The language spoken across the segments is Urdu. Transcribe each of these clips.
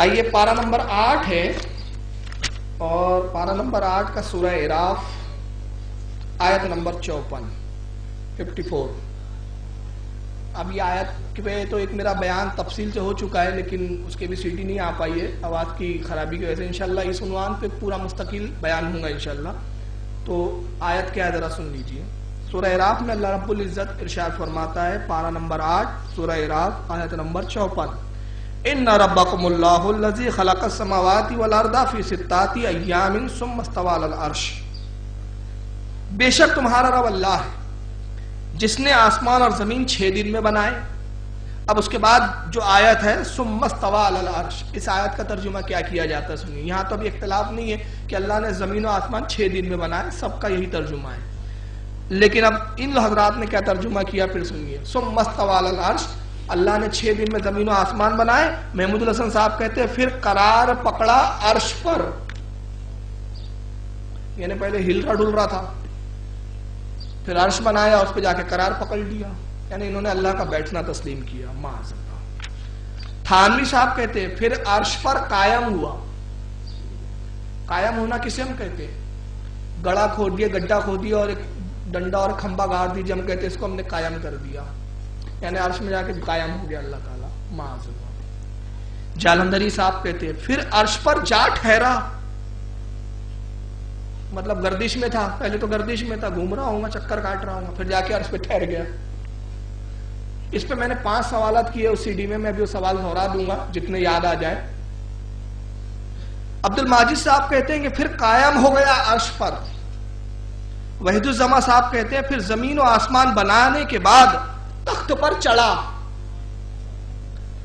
آئیے پارہ نمبر 8 ہے، اور پارہ نمبر 8 کا سورہ اعراف آیت نمبر 54۔ اب یہ آیت پہ تو ایک میرا بیان تفصیل سے ہو چکا ہے، لیکن اس کے بھی سی ڈی نہیں آ پائی ہے آواز کی خرابی کی وجہ سے۔ انشاءاللہ اس عنوان پہ پورا مستقل بیان ہوگا انشاءاللہ۔ تو آیت کیا ہے ذرا سن لیجئے۔ سورہ اعراف میں اللہ رب العزت ارشاد فرماتا ہے، پارہ نمبر 8 سورہ اعراف آیت نمبر 54، ان ربکم اللہ الذی خلق السماوات والارض فی ستۃ ایام ثم استوی علی العرش، بے شک تمہارا رب اللہ ہے جس نے آسمان اور زمین 6 دن میں بنائے۔ اب اس کے بعد جو آیت ہے ثم استوی علی العرش، اس آیت کا ترجمہ کیا کیا جاتا ہے سنیے۔ یہاں تو ابھی اختلاف نہیں ہے کہ اللہ نے زمین و آسمان 6 دن میں بنائے، سب کا یہی ترجمہ ہے، لیکن اب ان حضرات نے کیا ترجمہ کیا پھر سنیے۔ ثم استوی علی العرش، اللہ نے 6 دن میں زمین و آسمان بنائے۔ محمود الحسن صاحب کہتے ہیں پھر قرار پکڑا عرش پر، یعنی پہلے ہل رہا ڈل رہا تھا، پھر عرش بنایا، اس پہ جا کے قرار پکڑ لیا، یعنی انہوں نے اللہ کا بیٹھنا تسلیم کیا۔ معاذ اللہ۔ تھانوی صاحب کہتے ہیں پھر عرش پر قائم ہوا۔ قائم ہونا کسے ہم کہتے ہیں؟ گڑھا کھود دیا، گڈھا کھود دیا اور ایک ڈنڈا اور کھمبا گاڑ دیجیے، ہم کہتے ہیں اس کو ہم نے قائم کر دیا، یعنی عرش میں جا کے قائم ہو گیا اللہ تعالیٰ۔ معاذ اللہ۔ جالندری صاحب کہتے ہیں پھر عرش پر جا ٹھہرا، مطلب گردش میں تھا، پہلے تو گردش میں تھا، گھوم رہا ہوں گا، چکر کاٹ رہا ہوں گا، پھر جا کے عرش پہ ٹھہر گیا۔ اس پہ میں نے 5 سوالات کیے اس سی ڈی میں ابھی وہ سوال دہرا دوں گا جتنے یاد آ جائے۔ عبد الماجد صاحب کہتے ہیں کہ پھر قائم ہو گیا عرش پر۔ وحید الزما صاحب کہتے ہیں پھر زمین و آسمان بنانے کے بعد تخت پر چڑھا۔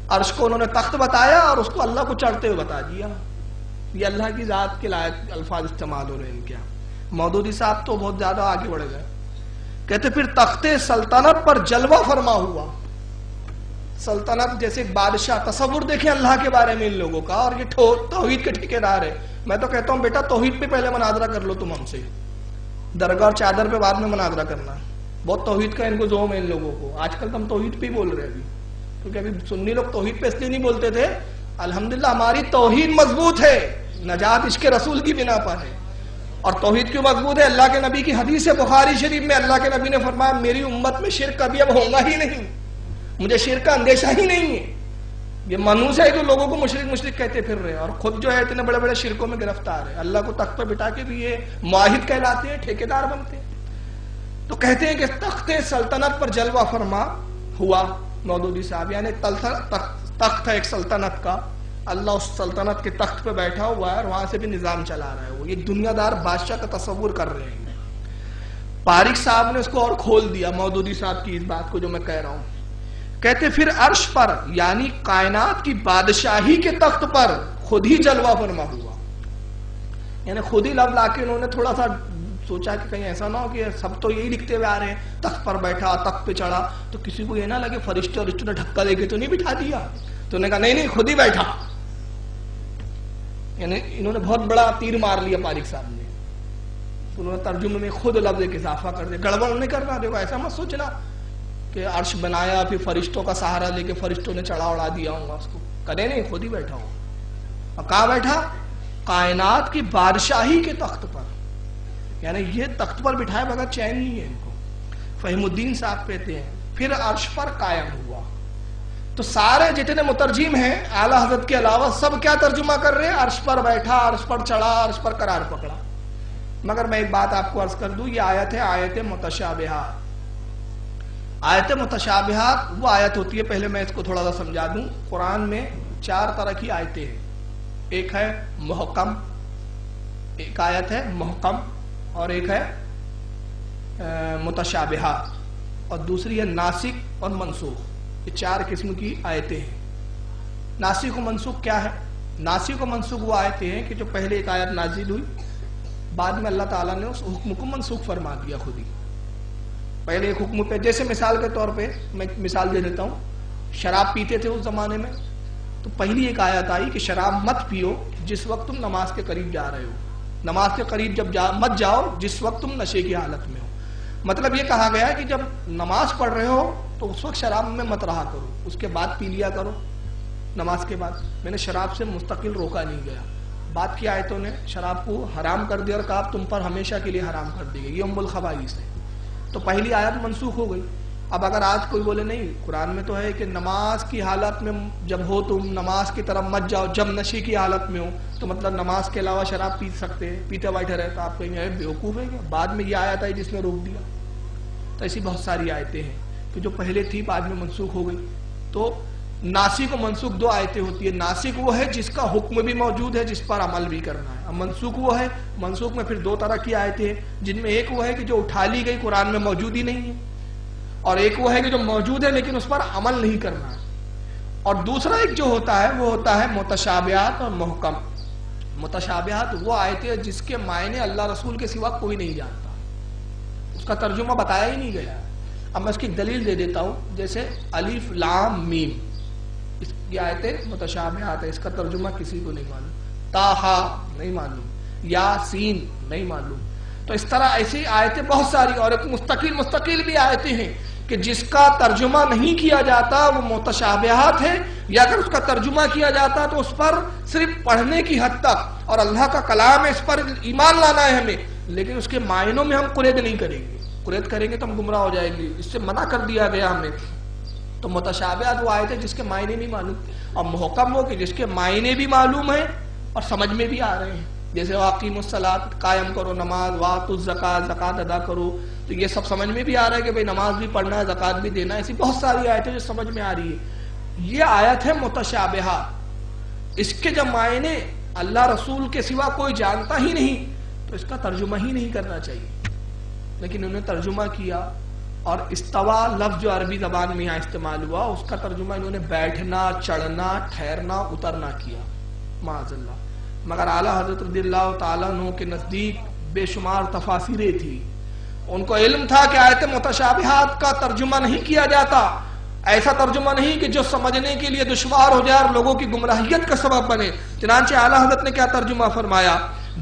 عرش کو انہوں نے تخت بتایا اور اس کو اللہ کو چڑھتے ہوئے بتا دیا۔ یہ اللہ کی ذات کے لائق الفاظ استعمال ہو رہے ہیں ان کے۔ مودودی صاحب تو بہت زیادہ آگے بڑھ گئے، کہتے پھر تخت سلطنت پر جلوہ فرما ہوا۔ سلطنت جیسے ایک بادشاہ، تصور دیکھیں اللہ کے بارے میں ان لوگوں کا، اور یہ توحید کے ٹھیکیدار ہے۔ میں تو کہتا ہوں بیٹا توحید پہ پہلے مناظرہ کر لو تم ہم سے، درگاہ اور چادر پہ بعد میں مناظرہ کرنا۔ بہت توحید کا ان کو زوم ہے ان لوگوں کو۔ آج کل تو ہم توحید پہ ہی بول رہے ہیں ابھی، کیونکہ ابھی سنی لوگ توحید پہ اس لیے نہیں بولتے تھے۔ الحمدللہ ہماری توحید مضبوط ہے، نجات عشق رسول کی بنا پر ہے۔ اور توحید کیوں مضبوط ہے؟ اللہ کے نبی کی حدیث ہے بخاری شریف میں، اللہ کے نبی نے فرمایا میری امت میں شرک کبھی اب ہوگا ہی نہیں، مجھے شرک کا اندیشہ ہی نہیں ہے۔ یہ منحوس ہے جو لوگوں کو مشرک کہتے پھر رہے ہیں، اور خود جو ہے اتنے بڑے بڑے شرکوں میں گرفتار ہے۔ اللہ کو تخت پہ بٹھا کے بھی یہ معاہد کہلاتے ہیں، ٹھیکیدار بنتے ہیں۔ تو کہتے ہیں کہ تخت سلطنت پر جلوہ فرما ہوا مودودی صاحب، یعنی تخت ہے ایک سلطنت کا، اللہ اس سلطنت کے تخت پہ بیٹھا ہوا ہے اور وہاں سے بھی نظام چلا رہا ہے۔ وہ یہ دنیا دار بادشاہ کا تصور کر رہے ہیں۔ پارک صاحب نے اس کو اور کھول دیا مودودی صاحب کی اس بات کو جو میں کہہ رہا ہوں۔ کہتے پھر عرش پر یعنی کائنات کی بادشاہی کے تخت پر خود ہی جلوہ فرما ہوا، یعنی خود ہی لب لا کے انہوں نے تھوڑا سا سوچا کہ کہیں ایسا نہ ہو کہ سب تو یہی لکھتے ہوئے آ رہے ہیں تخت پر بیٹھا، تخت پہ چڑھا، تو کسی کو یہ نہ لگے فرشتے اور نے دھکا دے کے تو نہیں بٹھا دیا۔ تو انہوں نے کہا نہیں خود ہی بیٹھا، یعنی انہوں نے بہت بڑا تیر مار لیا پارک صاحب نے۔ انہوں نے ترجمے میں خود لفظ ایک اضافہ کر دیا، گڑبڑ نہیں کرنا۔ دیکھو ایسا مت سوچنا کہ عرش بنایا پھر فرشتوں کا سہارا لے کے فرشتوں نے چڑھا اڑا دیا ہوگا اس کو، کرے نہیں، خود ہی بیٹھا ہو۔ اور کہاں بیٹھا؟ کائنات کی بادشاہی کے تخت پر، یعنی یہ تخت پر بٹھائے بغیر چین نہیں ہے ان کو۔ فہیم الدین صاحب کہتے ہیں پھر عرش پر قائم ہوا۔ تو سارے جتنے مترجم ہیں اعلیٰ حضرت کے علاوہ سب کیا ترجمہ کر رہے ہیں؟ عرش پر بیٹھا، عرش پر چڑھا، عرش پر قرار پکڑا۔ مگر میں ایک بات آپ کو عرض کر دوں، یہ آیت ہے آیت متشابہات۔ آیت متشابہات وہ آیت ہوتی ہے، پہلے میں اس کو تھوڑا سا سمجھا دوں۔ قرآن میں 4 طرح کی آیتیں ہیں، ایک ہے محکم، ایک آیت ہے محکم، اور ایک ہے متشابہات، اور دوسری ہے ناسخ اور منسوخ۔ یہ 4 قسم کی آیتیں ہیں۔ ناسخ و منسوخ کیا ہے؟ ناسخ و منسوخ وہ آیتیں ہیں کہ جو پہلے ایک آیت نازل ہوئی، بعد میں اللہ تعالیٰ نے اس حکم کو منسوخ فرما دیا خود ہی۔ پہلے ایک حکم پہ، جیسے مثال کے طور پہ میں مثال دے دیتا ہوں، شراب پیتے تھے اس زمانے میں، تو پہلی ایک آیت آئی کہ شراب مت پیو جس وقت تم نماز کے قریب جا رہے ہو، نماز کے قریب جب مت جاؤ جس وقت تم نشے کی حالت میں ہو۔ مطلب یہ کہا گیا ہے کہ جب نماز پڑھ رہے ہو تو اس وقت شراب میں مت رہا کرو، اس کے بعد پی لیا کرو۔ نماز کے بعد میں نے شراب سے مستقل روکا نہیں گیا. بات کی آیتوں نے شراب کو حرام کر دیا اور کہا تم پر ہمیشہ کے لیے حرام کر دی گئی, یہ ام الخبائث ہے. تو پہلی آیت منسوخ ہو گئی. اب اگر آج کوئی بولے نہیں قرآن میں تو ہے کہ نماز کی حالت میں جب ہو تم نماز کی طرف مت جاؤ, جب نشے کی حالت میں ہو تو مطلب نماز کے علاوہ شراب پی سکتے ہیں, پیتے بیٹھے رہے, تو آپ کہیں گے بیوقوف ہے کیا, بعد میں یہ آیت آئی جس نے روک دیا. تو ایسی بہت ساری آیتیں ہیں کہ جو پہلے تھی بعد میں منسوخ ہو گئی. تو ناسخ و منسوخ دو آیتیں ہوتی ہے. ناسخ وہ ہے جس کا حکم بھی موجود ہے, جس پر عمل بھی کرنا ہے. اب منسوخ وہ ہے, منسوخ میں پھر دو طرح کی آیتیں ہیں, جن میں ایک وہ ہے کہ جو اٹھا لی گئی قرآن میں موجود ہی نہیں ہے, اور ایک وہ ہے کہ جو موجود ہے لیکن اس پر عمل نہیں کرنا ہے. اور دوسرا ایک جو ہوتا ہے وہ ہوتا ہے متشابہات اور محکم. متشابہات وہ آیتیں جس کے معنی اللہ رسول کے سوا کوئی نہیں جانتا, اس کا ترجمہ بتایا ہی نہیں گیا. اب میں اس کی دلیل دے دیتا ہوں. جیسے الف لام میم, اس کی آیتیں متشابہات ہے, اس کا ترجمہ کسی کو نہیں معلوم. تاہا نہیں معلوم, یاسین نہیں معلوم. تو اس طرح ایسی آیتیں بہت ساری, اور ایک مستقل بھی آیتیں ہیں کہ جس کا ترجمہ نہیں کیا جاتا وہ متشابہات ہے, یا اگر اس کا ترجمہ کیا جاتا تو اس پر صرف پڑھنے کی حد تک, اور اللہ کا کلام ہے اس پر ایمان لانا ہے ہمیں, لیکن اس کے معنوں میں ہم قید نہیں کریں گے. قید کریں گے تو ہم گمراہ ہو جائیں گے, اس سے منع کر دیا گیا ہمیں. تو متشابہات وہ آیتیں جس کے معنی نہیں معلوم, اور محکم وہ کہ جس کے معنی بھی معلوم ہیں اور سمجھ میں بھی آ رہے ہیں. جیسے واقیم الصلاۃ, قائم کرو نماز, واتوا الزکوٰۃ, زکوٰۃ ادا کرو, تو یہ سب سمجھ میں بھی آ رہا ہے کہ بھئی نماز بھی پڑھنا ہے, زکوٰۃ بھی دینا ہے. ایسی بہت ساری آیتیں جو سمجھ میں آ رہی ہے. یہ آیت ہے متشابہات. اس کے جب معنی اللہ رسول کے سوا کوئی جانتا ہی نہیں تو اس کا ترجمہ ہی نہیں کرنا چاہیے, لیکن انہوں نے ترجمہ کیا. اور استوا لفظ جو عربی زبان میں یہاں استعمال ہوا, اس کا ترجمہ انہوں نے بیٹھنا, چڑھنا, ٹھہرنا, اترنا کیا, معاذ اللہ. مگر اعلیٰ حضرت رضی اللہ تعالیٰ عنہ کے نزدیک بے شمار تفاسیریں تھی. ان کو علم تھا کہ آیت متشابہات کا ترجمہ نہیں کیا جاتا, ایسا ترجمہ نہیں کہ جو سمجھنے کے لیے دشوار ہو جائے اور لوگوں کی گمراہیت کا سبب بنے. چنانچہ اعلیٰ حضرت نے کیا ترجمہ فرمایا,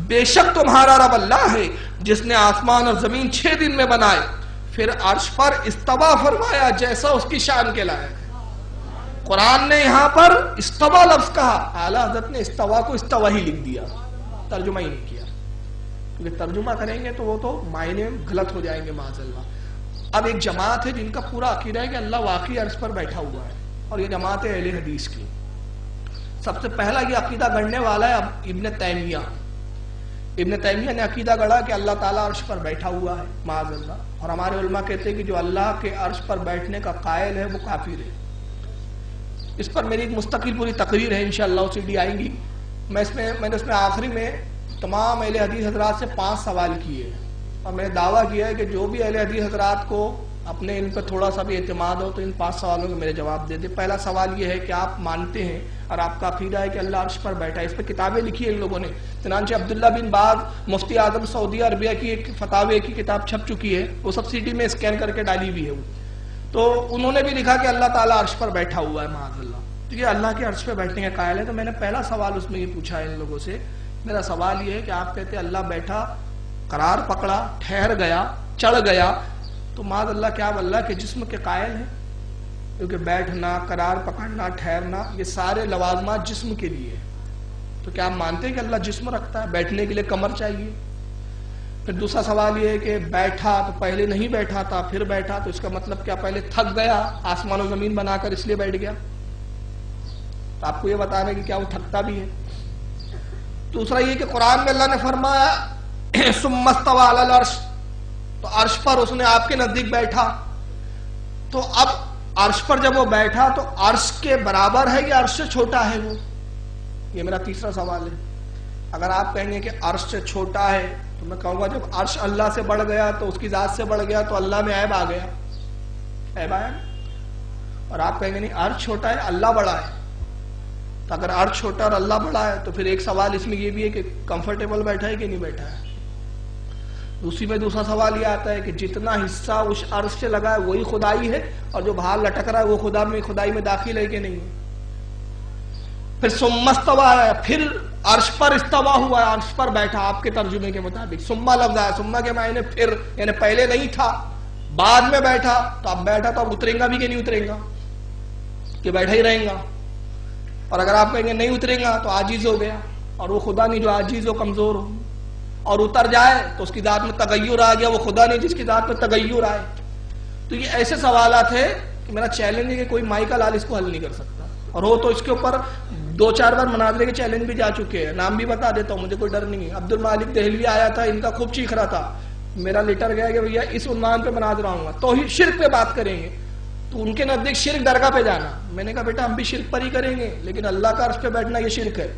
بے شک تمہارا رب اللہ ہے جس نے آسمان اور زمین 6 دن میں بنائے, پھر عرش پر استوا فرمایا جیسا اس کی شان کے لائق ہے. قرآن نے یہاں پر استوا لفظ کہا, اعلیٰ حضرت نے استوا کو استوا ہی لکھ دیا, ترجمہ ہی نہیں کیا. کیونکہ ترجمہ کریں گے تو وہ تو معنی غلط ہو جائیں گے معاذ اللہ. اب ایک جماعت ہے جن کا پورا عقیدہ ہے کہ اللہ واقعی عرش پر بیٹھا ہوا ہے, اور یہ جماعت ہے اہل حدیث کی. سب سے پہلا یہ عقیدہ گڑھنے والا ہے ابن تیمیہ. ابن تیمیہ نے عقیدہ گڑھا کہ اللہ تعالیٰ عرش پر بیٹھا ہوا ہے معاذ اللہ. اور ہمارے علماء کہتے ہیں کہ جو اللہ کے عرش پر بیٹھنے کا قائل ہے وہ کافر ہے. اس پر میری ایک مستقل پوری تقریر ہے, انشاءاللہ وہ CD آئیں گی. میں نے اس میں آخری میں تمام اہل حدیث حضرات سے 5 سوال کیے, اور میں نے دعویٰ کیا ہے کہ جو بھی اہل حدیث حضرات کو اپنے ان پہ تھوڑا سا بھی اعتماد ہو تو ان 5 سوالوں کے میرے جواب دے دے. پہلا سوال یہ ہے کہ آپ مانتے ہیں اور آپ کا عقیدہ ہے کہ اللہ عرش پر بیٹھا ہے. اس پہ کتابیں لکھی ہیں ان لوگوں نے. چنانچہ عبداللہ بن باز مفتی اعظم سعودی عربیہ کی ایک فتاوی کی کتاب چھپ چکی ہے, وہ سب CD میں اسکین کر کے ڈالی ہوئی ہے. تو انہوں نے بھی لکھا کہ اللہ تعالیٰ عرش پر بیٹھا ہوا ہے معاذ اللہ. تو یہ اللہ کے عرش پہ بیٹھنے کا قائل ہے. تو میں نے پہلا سوال اس میں یہ پوچھا ہے ان لوگوں سے. میرا سوال یہ ہے کہ آپ کہتے ہیں اللہ بیٹھا, قرار پکڑا, ٹھہر گیا, چڑھ گیا, تو معاذ اللہ کیا آپ اللہ کے جسم کے قائل ہیں؟ کیونکہ بیٹھنا, قرار پکڑنا, ٹھہرنا یہ سارے لوازمات جسم کے لیے. تو کیا آپ مانتے ہیں کہ اللہ جسم رکھتا ہے, بیٹھنے کے لیے کمر چاہیے؟ پھر دوسرا سوال یہ ہے کہ بیٹھا تو پہلے نہیں بیٹھا تھا, پھر بیٹھا, تو اس کا مطلب کیا پہلے تھک گیا آسمان و زمین بنا کر اس لیے بیٹھ گیا؟ تو آپ کو یہ بتانا ہے کہ کیا وہ تھکتا بھی ہے. دوسرا یہ کہ قرآن میں اللہ نے فرمایا ثم استوى علی العرش, تو عرش پر اس نے آپ کے نزدیک بیٹھا. تو اب عرش پر جب وہ بیٹھا تو عرش کے برابر ہے یا عرش سے چھوٹا ہے وہ؟ یہ میرا تیسرا سوال ہے. اگر آپ کہیں گے کہ عرش سے چھوٹا ہے تو میں کہوں گا جب عرش اللہ سے بڑھ گیا تو اس کی ذات سے بڑھ گیا تو اللہ میں عیب آ گیا, عیب آیا. اور آپ کہیں گے نہیں عرش چھوٹا ہے اللہ بڑا ہے. تو اگر عرش چھوٹا اور اللہ بڑا ہے تو پھر ایک سوال اس میں یہ بھی ہے کہ کمفرٹیبل بیٹھا ہے کہ نہیں بیٹھا ہے. اسی میں دوسرا سوال یہ آتا ہے کہ جتنا حصہ اس عرش سے لگا ہے وہی خدائی ہے, اور جو باہر لٹک رہا ہے وہ خدائی میں داخل ہے کہ نہیں ہے. پھر ثم استوى ہے, پھر عرش پر استوا ہوا ہے, عرش پر بیٹھا. آپ کے ترجمے کے مطابق ثم لفظ ہے, ثم کے معنی پھر, یعنی پہلے نہیں تھا بعد میں بیٹھا. تو اب بیٹھا تو اب اترے گا بھی کہ نہیں اترے گا, کہ بیٹھا ہی رہیں گا؟ اور اگر آپ کہیں گے نہیں اترے گا تو عاجز ہو گیا، اور وہ خدا نہیں جو عاجز ہو، کمزور ہو، اور اتر جائے تو اس کی ذات میں تغیر آ گیا، وہ خدا نہیں جس کی ذات میں تغیر آئے۔ تو یہ ایسے سوالات ہیں کہ میرا چیلنج ہے کہ کوئی مائی کا لال اس کو حل نہیں کر سکتا، اور وہ تو اس کے اوپر 2-4 بار مناظرے کے چیلنج بھی جا چکے ہیں، نام بھی بتا دیتا ہوں، مجھے کوئی ڈر نہیں ہے۔ عبد المالک دہلوی آیا تھا، ان کا خوب چیخ رہا تھا، میرا لیٹر گیا کہ بھیا اس عنوان پہ مناظرہ ہوں گا، توحید شرک پہ بات کریں گے، تو ان کے نزدیک شرک درگاہ پہ جانا۔ میں نے کہا بیٹا ہم بھی شرک پر ہی کریں گے، لیکن اللہ کا عرش پہ بیٹھنا یہ شرک ہے،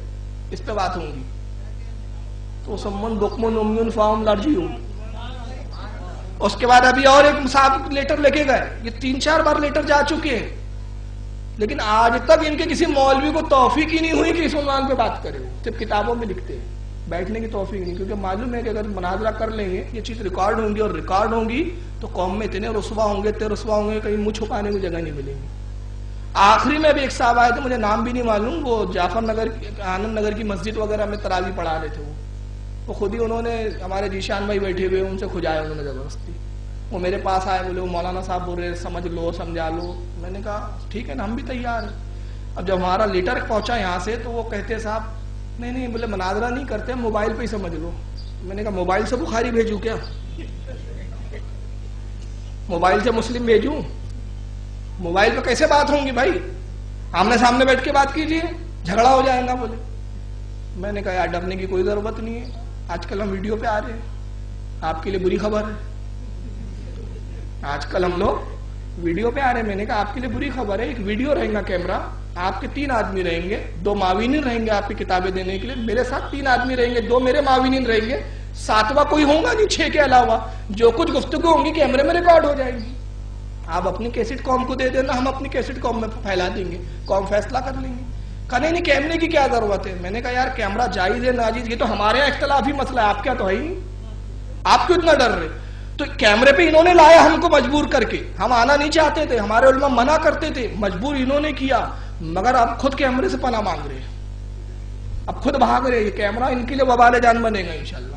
اس پہ بات ہوں گی۔ تو سمن بکمن امیون فاہم لرجیون۔ اس کے بعد ابھی اور ایک صاحب لیٹر لے کے گئے، یہ 3-4 بار لیٹر جا چکے ہیں، لیکن آج تک ان کے کسی مولوی کو توفیق ہی نہیں ہوئی کہ اس عنوان پہ بات کرے، صرف کتابوں میں لکھتے ہیں، بیٹھنے کی توفیق نہیں، کیونکہ معلوم ہے کہ اگر مناظرہ کر لیں گے یہ چیز ریکارڈ ہوں گی، اور ریکارڈ ہوں گی تو قوم میں اتنے رسوا ہوں گے، رسوا ہوں گے، کہیں منہ چھپانے کی جگہ نہیں ملے گی۔ آخری میں بھی ایک صاحب آئے تھے، مجھے نام بھی نہیں معلوم، وہ جعفر نگر آنند نگر کی مسجد وغیرہ میں تراویح پڑھا رہے تھے، وہ خود ہی انہوں نے ہمارے جیشان بھائی بیٹھے ہوئے ان سے کھجایا انہوں نے زبردستی، وہ میرے پاس آئے، بولے وہ مولانا صاحب بول رہے سمجھ لو سمجھا لو۔ میں نے کہا ٹھیک ہے نا، ہم بھی تیار ہیں۔ اب جب ہمارا لیٹر پہنچا یہاں سے تو وہ کہتے صاحب نہیں بولے مناظرہ نہیں کرتے، موبائل پہ ہی سمجھ لو۔ میں نے کہا موبائل سے بخاری بھیجوں کیا؟ موبائل سے مسلم بھیجوں؟ موبائل پہ کیسے بات ہوں گی بھائی، آمنے سامنے بیٹھ کے بات کیجئے، جھگڑا ہو جائے گا۔ بولے میں نے کہا یار ڈرنے کی کوئی ضرورت نہیں ہے، آج کل ہم ویڈیو پہ آ رہے ہیں، آپ کے لیے بری خبر ہے، آج کل ہم لوگ ویڈیو پہ آ رہے ہیں۔ میں نے کہا آپ کے لیے بری خبر ہے، ایک ویڈیو رہے گا کیمرہ، آپ کے 3 آدمی رہیں گے، 2 معاونین رہیں گے آپ کی کتابیں دینے کے لیے، میرے ساتھ 3 آدمی رہیں گے، 2 میرے معاونین رہیں گے، 7واں کوئی ہوگا نہیں 6 کے علاوہ، جو کچھ گفتگو ہوں گی کیمرے میں ریکارڈ ہو جائے گی۔ آپ اپنی کیسٹ قوم کو دے دینا، ہم اپنی کیسٹ قوم میں پھیلا دیں گے، قوم فیصلہ کر لیں گے۔ کہا نہیں کیمرے کی کیا ضرورت ہے؟ میں نے کہا یار کیمرہ جائز ہے ناجائز یہ تو ہمارے یہاں اختلافی مسئلہ ہے، آپ کیا تو ہے ہی، آپ کیوں اتنا ڈر رہے؟ تو کیمرے پہ انہوں نے لایا ہم کو مجبور کر کے، ہم آنا نہیں چاہتے تھے، ہمارے علماء منع کرتے تھے، مجبور انہوں نے کیا، مگر اب خود کیمرے سے پناہ مانگ رہے ہیں، اب خود بھاگ رہے ہیں، یہ کیمرہ ان کے لیے وبال جان بنے گا انشاءاللہ،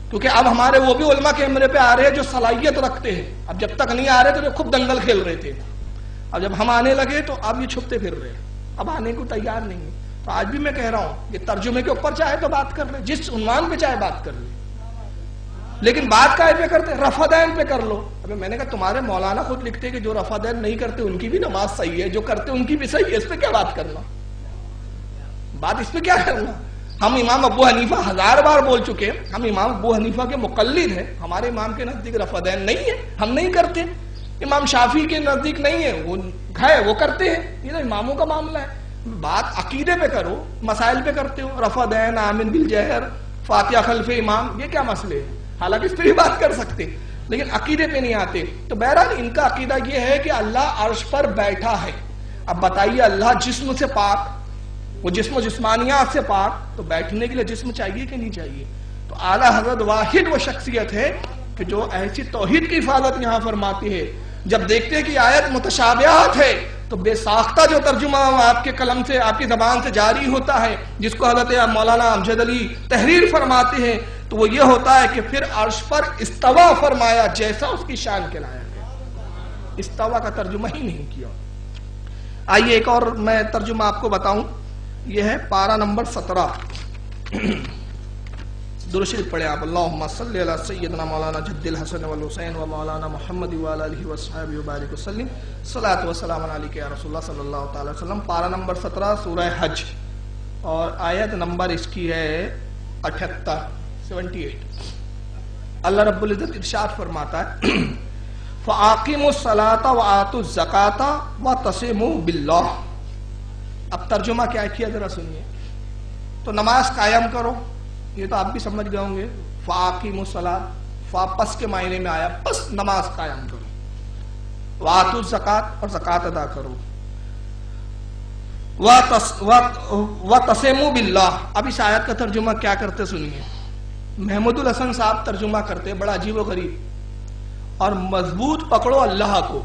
کیونکہ اب ہمارے وہ بھی علماء کیمرے پہ آ رہے ہیں جو صلاحیت رکھتے ہیں، اب جب تک نہیں آ رہے تو خود دنگل کھیل رہے تھے، اب جب ہم آنے لگے تو اب یہ چھپتے پھر رہے ہیں، اب آنے کو تیار نہیں ہے۔ تو آج بھی میں کہہ رہا ہوں کہ ترجمے کے اوپر چاہے تو بات کر لیں، جس عنوان پہ چاہے بات کر لیں، لیکن بات کائے پہ کرتے؟ رفع دین پہ کر لو۔ ابھی میں نے کہا تمہارے مولانا خود لکھتے کہ جو رفع دین نہیں کرتے ان کی بھی نماز صحیح ہے، جو کرتے ان کی بھی صحیح ہے، اس پہ کیا بات کرنا، بات اس پہ کیا کرنا؟ ہم امام ابو حنیفہ 1000 بار بول چکے، ہم امام ابو حنیفہ کے مقلد ہیں، ہمارے امام کے نزدیک رفع دین نہیں ہے، ہم نہیں کرتے، امام شافعی کے نزدیک نہیں ہے، وہ ہے وہ کرتے ہیں، یہ تو اماموں کا معاملہ ہے۔ بات عقیدے پہ کرو، مسائل پہ کرتے ہو، رفع دین، آمین بالجہر، فاتحہ خلف امام، یہ کیا مسئلے ہیں؟ حالانکہ اس پہ بھی بات کر سکتے لیکن عقیدے پہ نہیں آتے۔ تو بہرحال ان کا عقیدہ یہ ہے کہ اللہ عرش پر بیٹھا ہے۔ اب بتائیے اللہ جسم سے پاک، وہ جسم و جسمانیات سے پاک، تو بیٹھنے کے لیے جسم چاہیے کہ نہیں چاہیے؟ تو اعلیٰ حضرت واحد وہ شخصیت ہے کہ جو ایسی توحید کی حفاظت یہاں فرماتی ہے۔ جب دیکھتے ہیں کہ آیت متشابہات ہے تو بے ساختہ جو ترجمہ آپ کے قلم سے، آپ کی زبان سے جاری ہوتا ہے، جس کو حضرت مولانا امجد علی تحریر فرماتے ہیں، تو وہ یہ ہوتا ہے کہ پھر عرش پر استوا فرمایا جیسا اس کی شان کے لائق ہے، استوا کا ترجمہ ہی نہیں کیا۔ آئیے ایک اور میں ترجمہ آپ کو بتاؤں، یہ ہے پارہ نمبر 17، درود شریف پڑھیں آپ، اللہم صلی علی سیدنا مولانا جد الحسن والحسین و مولانا محمد و آلہ وصحبہ وبارک وسلم، صلاۃ و سلام علیک یا رسول اللہ صلی اللہ تعالی وسلم۔ پارہ نمبر 17 سورہ حج، اور آیت نمبر اس کی ہے 78۔ اللہ رب العزت ارشاد فرماتا ہے فَآقِمُوا الصَّلَاةَ وَآتُوا الزَّكَاةَ وَاعْتَصِمُوا بِاللَّهِ۔ اب ترجمہ کیا کیا ذرا سنیے، تو نماز قائم کرو، یہ تو آپ بھی سمجھ گئے ہوں گے، فَآقِمُوا الصَّلَاةَ، فا پس کے معنی میں آیا، پس نماز قائم کرو، وَآتُوا الزَّكَاةَ، اور زکوٰۃ ادا کرو، وَاعْتَصِمُوا بِاللَّهِ۔ اب اس آیت کا ترجمہ کیا کرتے سنیے، محمود الحسن صاحب ترجمہ کرتے بڑا عجیب و غریب، اور مضبوط پکڑو اللہ کو۔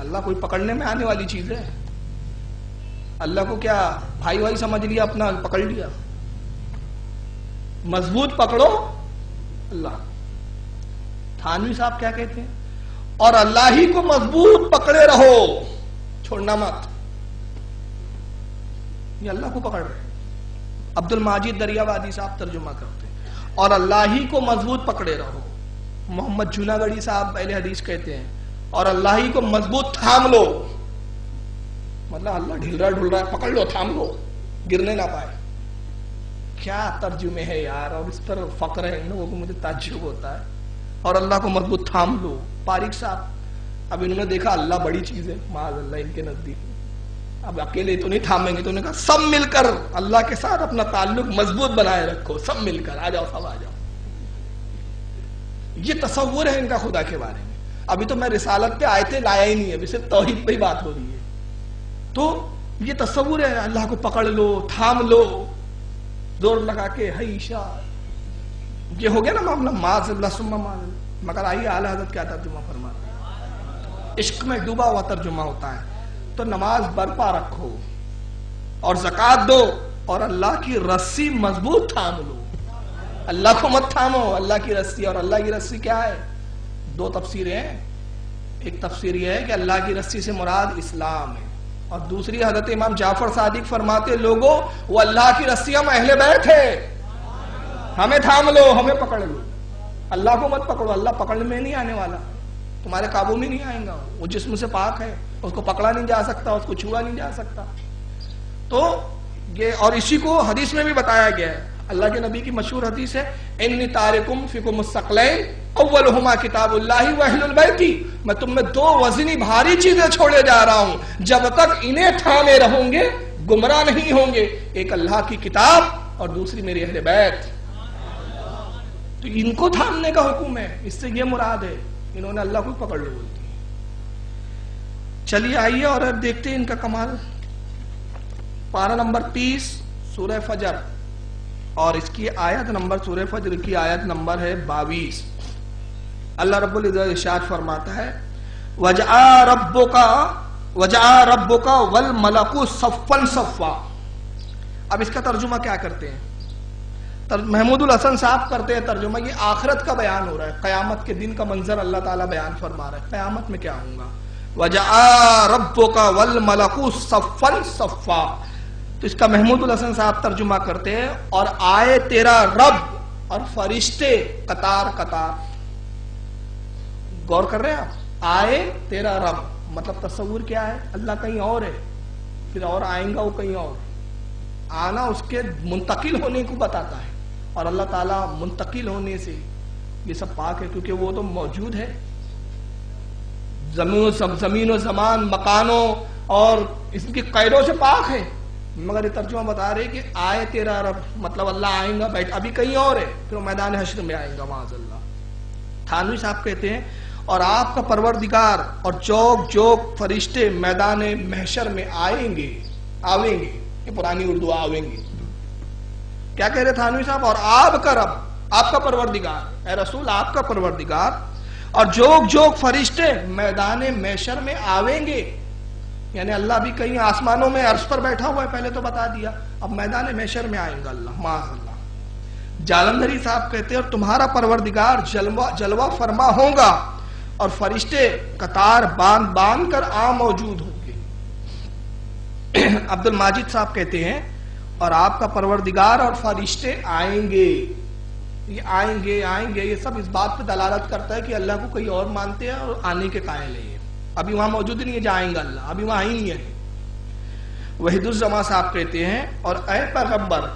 اللہ کوئی پکڑنے میں آنے والی چیز ہے؟ اللہ کو کیا بھائی بھائی سمجھ لیا، اپنا پکڑ لیا؟ مضبوط پکڑو اللہ۔ تھانوی صاحب کیا کہتے ہیں، اور اللہ ہی کو مضبوط پکڑے رہو، چھوڑنا مت۔ یہ اللہ کو پکڑ رہے ہیں. عبد الماجد دریاوادی صاحب ترجمہ کرتے ہیں اور اللہ ہی کو مضبوط پکڑے رہو. محمد جوناگڑھی صاحب اہل حدیث کہتے ہیں اور اللہ ہی کو مضبوط تھام لو. مطلب اللہ ڈھل رہا ہے, پکڑ لو, تھام لو, گرنے نہ پائے. کیا ترجمے ہے یار, اور اس پر فخر ہے ان لوگوں کو, مجھے تعجب ہوتا ہے. اور اللہ کو مضبوط تھام لو. پارک صاحب اب انہوں نے دیکھا اللہ بڑی چیز ہے معاذ اللہ ان کے نزدیک, اب اکیلے تو نہیں تھامیں گے, تو انہوں نے کہا سب مل کر اللہ کے ساتھ اپنا تعلق مضبوط بنائے رکھو, سب مل کر, آ جاؤ سب آ جاؤ. یہ تصور ہے ان کا خدا کے بارے میں. ابھی تو میں رسالت پہ آیتیں لایا ہی نہیں ہے, ابھی صرف توحید پہ ہی بات ہو رہی ہے. تو یہ تصور ہے اللہ کو پکڑ لو, تھام لو, زور لگا کے حیشا. یہ ہو گیا نا معاملہ معاذ اللہ ثم معاذ اللہ. مگر آئیے اعلی حضرت کیا ترجمہ فرماتے ہیں. عشق میں ڈوبا ہوا ترجمہ ہوتا ہے. تو نماز برپا رکھو اور زکات دو اور اللہ کی رسی مضبوط تھام لو. اللہ کو مت تھامو, اللہ کی رسی. اور اللہ کی رسی کیا ہے؟ دو تفسیریں ہیں. ایک تفسیر یہ ہے کہ اللہ کی رسی سے مراد اسلام ہے, اور دوسری حضرت امام جعفر صادق فرماتے لوگوں وہ اللہ کی رسی ہم اہل بیت ہے, ہمیں تھام لو, ہمیں پکڑ لو. اللہ کو مت پکڑو, اللہ پکڑنے میں نہیں آنے والا, تمہارے قابو میں نہیں آئے گا. وہ جسم سے پاک ہے, اس کو پکڑا نہیں جا سکتا, اس کو چھوا نہیں جا سکتا. تو یہ, اور اسی کو حدیث میں بھی بتایا گیا ہے. اللہ کے نبی کی مشہور حدیث ہے انی تارکم فیکم الثقلین اولہما کتاب اللہ و اہل البیت. میں تم میں دو وزنی بھاری چیزیں چھوڑے جا رہا ہوں, جب تک انہیں تھامے رہوں گے گمراہ نہیں ہوں گے. ایک اللہ کی کتاب اور دوسری میرے اہل بیت. تو ان کو تھامنے کا حکم ہے, اس سے یہ مراد ہے. انہوں نے اللہ کو پکڑ لو بولتی. چلیے آئیے اور اب دیکھتے ہیں ان کا کمال. پارہ نمبر 30 سورہ فجر, اور اس کی آیت نمبر, سورہ فجر کی آیت نمبر ہے 22. اللہ رب العزت ارشاد فرماتا ہے وَجَعَا رَبُّكَ وَالْمَلَكُ صَفًّا صَفًّا. اب اس کا ترجمہ کیا کرتے ہیں؟ محمود الحسن صاحب کرتے ہیں ترجمہ. یہ آخرت کا بیان ہو رہا ہے, قیامت کے دن کا منظر اللہ تعالیٰ بیان فرما رہا ہے. قیامت میں کیا ہوں گا؟ وَجَعَا رَبُّكَ وَالْمَلَكُ صَفًّا صَفًّا. تو اس کا محمود الحسن صاحب ترجمہ کرتے ہیں اور آئے تیرا رب اور فرشتے قطار قطار. غور کر رہے ہیں آپ؟ آئے تیرا رب مطلب تصور کیا ہے؟ اللہ کہیں اور ہے, پھر اور آئیں گا وہ کہیں اور. آنا اس کے منتقل ہونے کو بتاتا ہے, اور اللہ تعالیٰ منتقل ہونے سے یہ سب پاک ہے, کیونکہ وہ تو موجود ہے. زمین و زمان, مکانوں اور اس کی قیدوں سے پاک ہے. مگر یہ ترجمہ بتا رہے کہ آئے تیرا رب مطلب اللہ آئیں گا, بیٹھ ابھی کہیں اور ہے, پھر وہ میدان حشر میں آئیں گا معاذ اللہ. تھانوی صاحب کہتے ہیں اور آپ کا پروردگار اور جوک جوک فرشتے میدان محشر میں آئیں گے. آویں گے, یہ پرانی اردو, آویں گے. کیا کہہ رہے تھانوی صاحب؟ اور آپ کا رب, آپ کا پروردگار, اے رسول آپ کا پروردگار اور جوک جوک فرشتے میدان محشر میں آویں گے. یعنی اللہ بھی کہیں آسمانوں میں عرش پر بیٹھا ہوا ہے, پہلے تو بتا دیا, اب میدان محشر میں آئیں گا اللہ معاذ اللہ. جالندھری صاحب کہتے ہیں اور تمہارا پروردگار جلوہ فرما ہوگا اور فرشتے قطار باندھ باندھ کر موجود ہوں گے. عبد الماجد صاحب کہتے ہیں اور آپ کا پروردگار اور فرشتے آئیں گے. یہ آئیں گے یہ سب اس بات پہ دلالت کرتا ہے کہ اللہ کو کوئی اور مانتے ہیں اور آنے کے قائل ہے. ابھی وہاں موجود نہیں ہے جائیں گا اللہ, ابھی وہاں ہی نہیں ہے. وحید الزما صاحب کہتے ہیں اور اے پیغمبر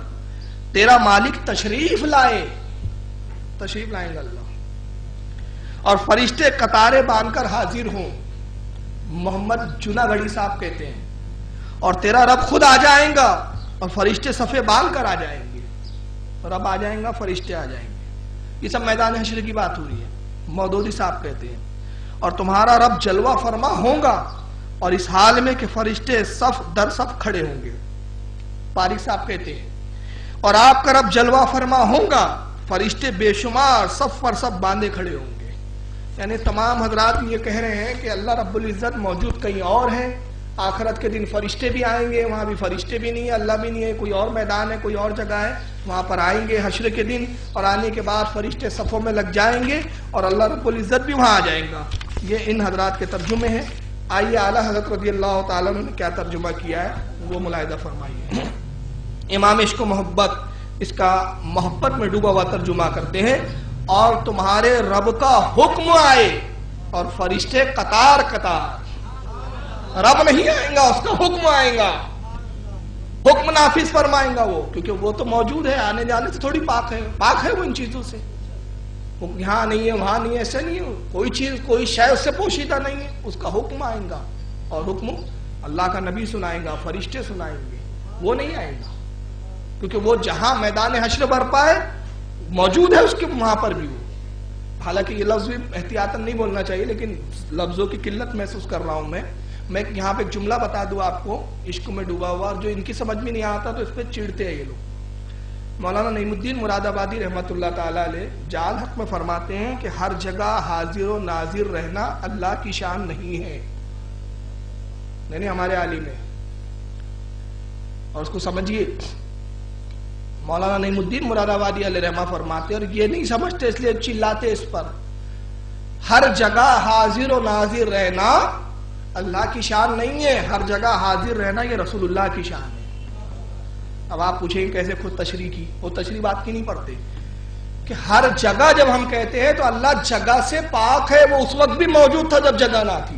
تیرا مالک تشریف لائے, تشریف لائیں گا اللہ, اور فرشتے قطاریں باندھ کر حاضر ہوں. محمد جوناگڑھی صاحب کہتے ہیں اور تیرا رب خود آ جائیں گا اور فرشتے صفے باندھ کر آ جائیں گے. رب آ جائیں گا, فرشتے آ جائیں گے. یہ سب میدان حشر کی بات ہو رہی ہے. مودودی صاحب کہتے ہیں اور تمہارا رب جلوہ فرما ہوگا اور اس حال میں کہ فرشتے صف در صف کھڑے ہوں گے. پارک صاحب کہتے ہیں اور آپ کا رب جلوہ فرما ہوگا, فرشتے بے شمار صف پر صف باندھے کھڑے ہوں گے. یعنی تمام حضرات یہ کہہ رہے ہیں کہ اللہ رب العزت موجود کہیں اور ہے. آخرت کے دن فرشتے بھی آئیں گے, وہاں بھی فرشتے بھی نہیں ہے, اللہ بھی نہیں ہے, کوئی اور میدان ہے, کوئی اور جگہ ہے, وہاں پر آئیں گے حشر کے دن, اور آنے کے بعد فرشتے صفوں میں لگ جائیں گے اور اللہ رب العزت بھی وہاں آ جائیں گا. یہ ان حضرات کے ترجمے ہیں. آئیے اعلیٰ حضرت رضی اللہ تعالیٰ نے کیا ترجمہ کیا ہے وہ ملاحظہ فرمائیے. امام عشق و محبت اس کا محبت میں ڈوبا ہوا ترجمہ کرتے ہیں، اور تمہارے رب کا حکم آئے اور فرشتے قطار قطار. رب نہیں آئیں گا، اس کا حکم آئیں گا، حکم نافذ فرمائیں گا وہ، کیونکہ وہ تو موجود ہے، آنے جانے سے تھوڑی پاک ہے وہ ان چیزوں سے. یہاں نہیں ہے وہاں نہیں ہے، ایسا نہیں ہے، کوئی چیز کوئی شے اس سے پوشیدہ نہیں ہے. اس کا حکم آئیں گا، اور حکم اللہ کا نبی سنائیں گا، فرشتے سنائیں گے، وہ نہیں آئیں گا. کیونکہ وہ جہاں میدان حشر برپا ہے موجود ہے، اس کے وہاں پر بھی وہ. حالانکہ یہ لفظ بھی احتیاطاً نہیں بولنا چاہیے، لیکن لفظوں کی قلت محسوس کر رہا ہوں میں یہاں پہ ایک جملہ بتا دوں آپ کو، عشق میں ڈوبا ہوا، جو ان کی سمجھ میں نہیں آتا تو اس پہ چڑھتے ہیں یہ لوگ. مولانا نعیم الدین مراد آبادی رحمۃ اللہ تعالیٰ علیہ جال حق میں فرماتے ہیں کہ ہر جگہ حاضر و ناظر رہنا اللہ کی شان نہیں ہے. نہیں ہمارے عالم ہے، اور اس کو سمجھیے. مولانا نعیم الدین مراد آبادی علیہ رحمہ فرماتے ہیں، اور یہ نہیں سمجھتے اس لیے چلاتے اس پر. ہر جگہ حاضر و ناظر رہنا اللہ کی شان نہیں ہے، ہر جگہ حاضر رہنا یہ رسول اللہ کی شان ہے. اب آپ پوچھیں گے کیسے خود تشریح کی، وہ تشریح بات کی نہیں پڑھتے کہ ہر جگہ جب ہم کہتے ہیں تو اللہ جگہ سے پاک ہے، وہ اس وقت بھی موجود تھا جب جگہ نہ تھی.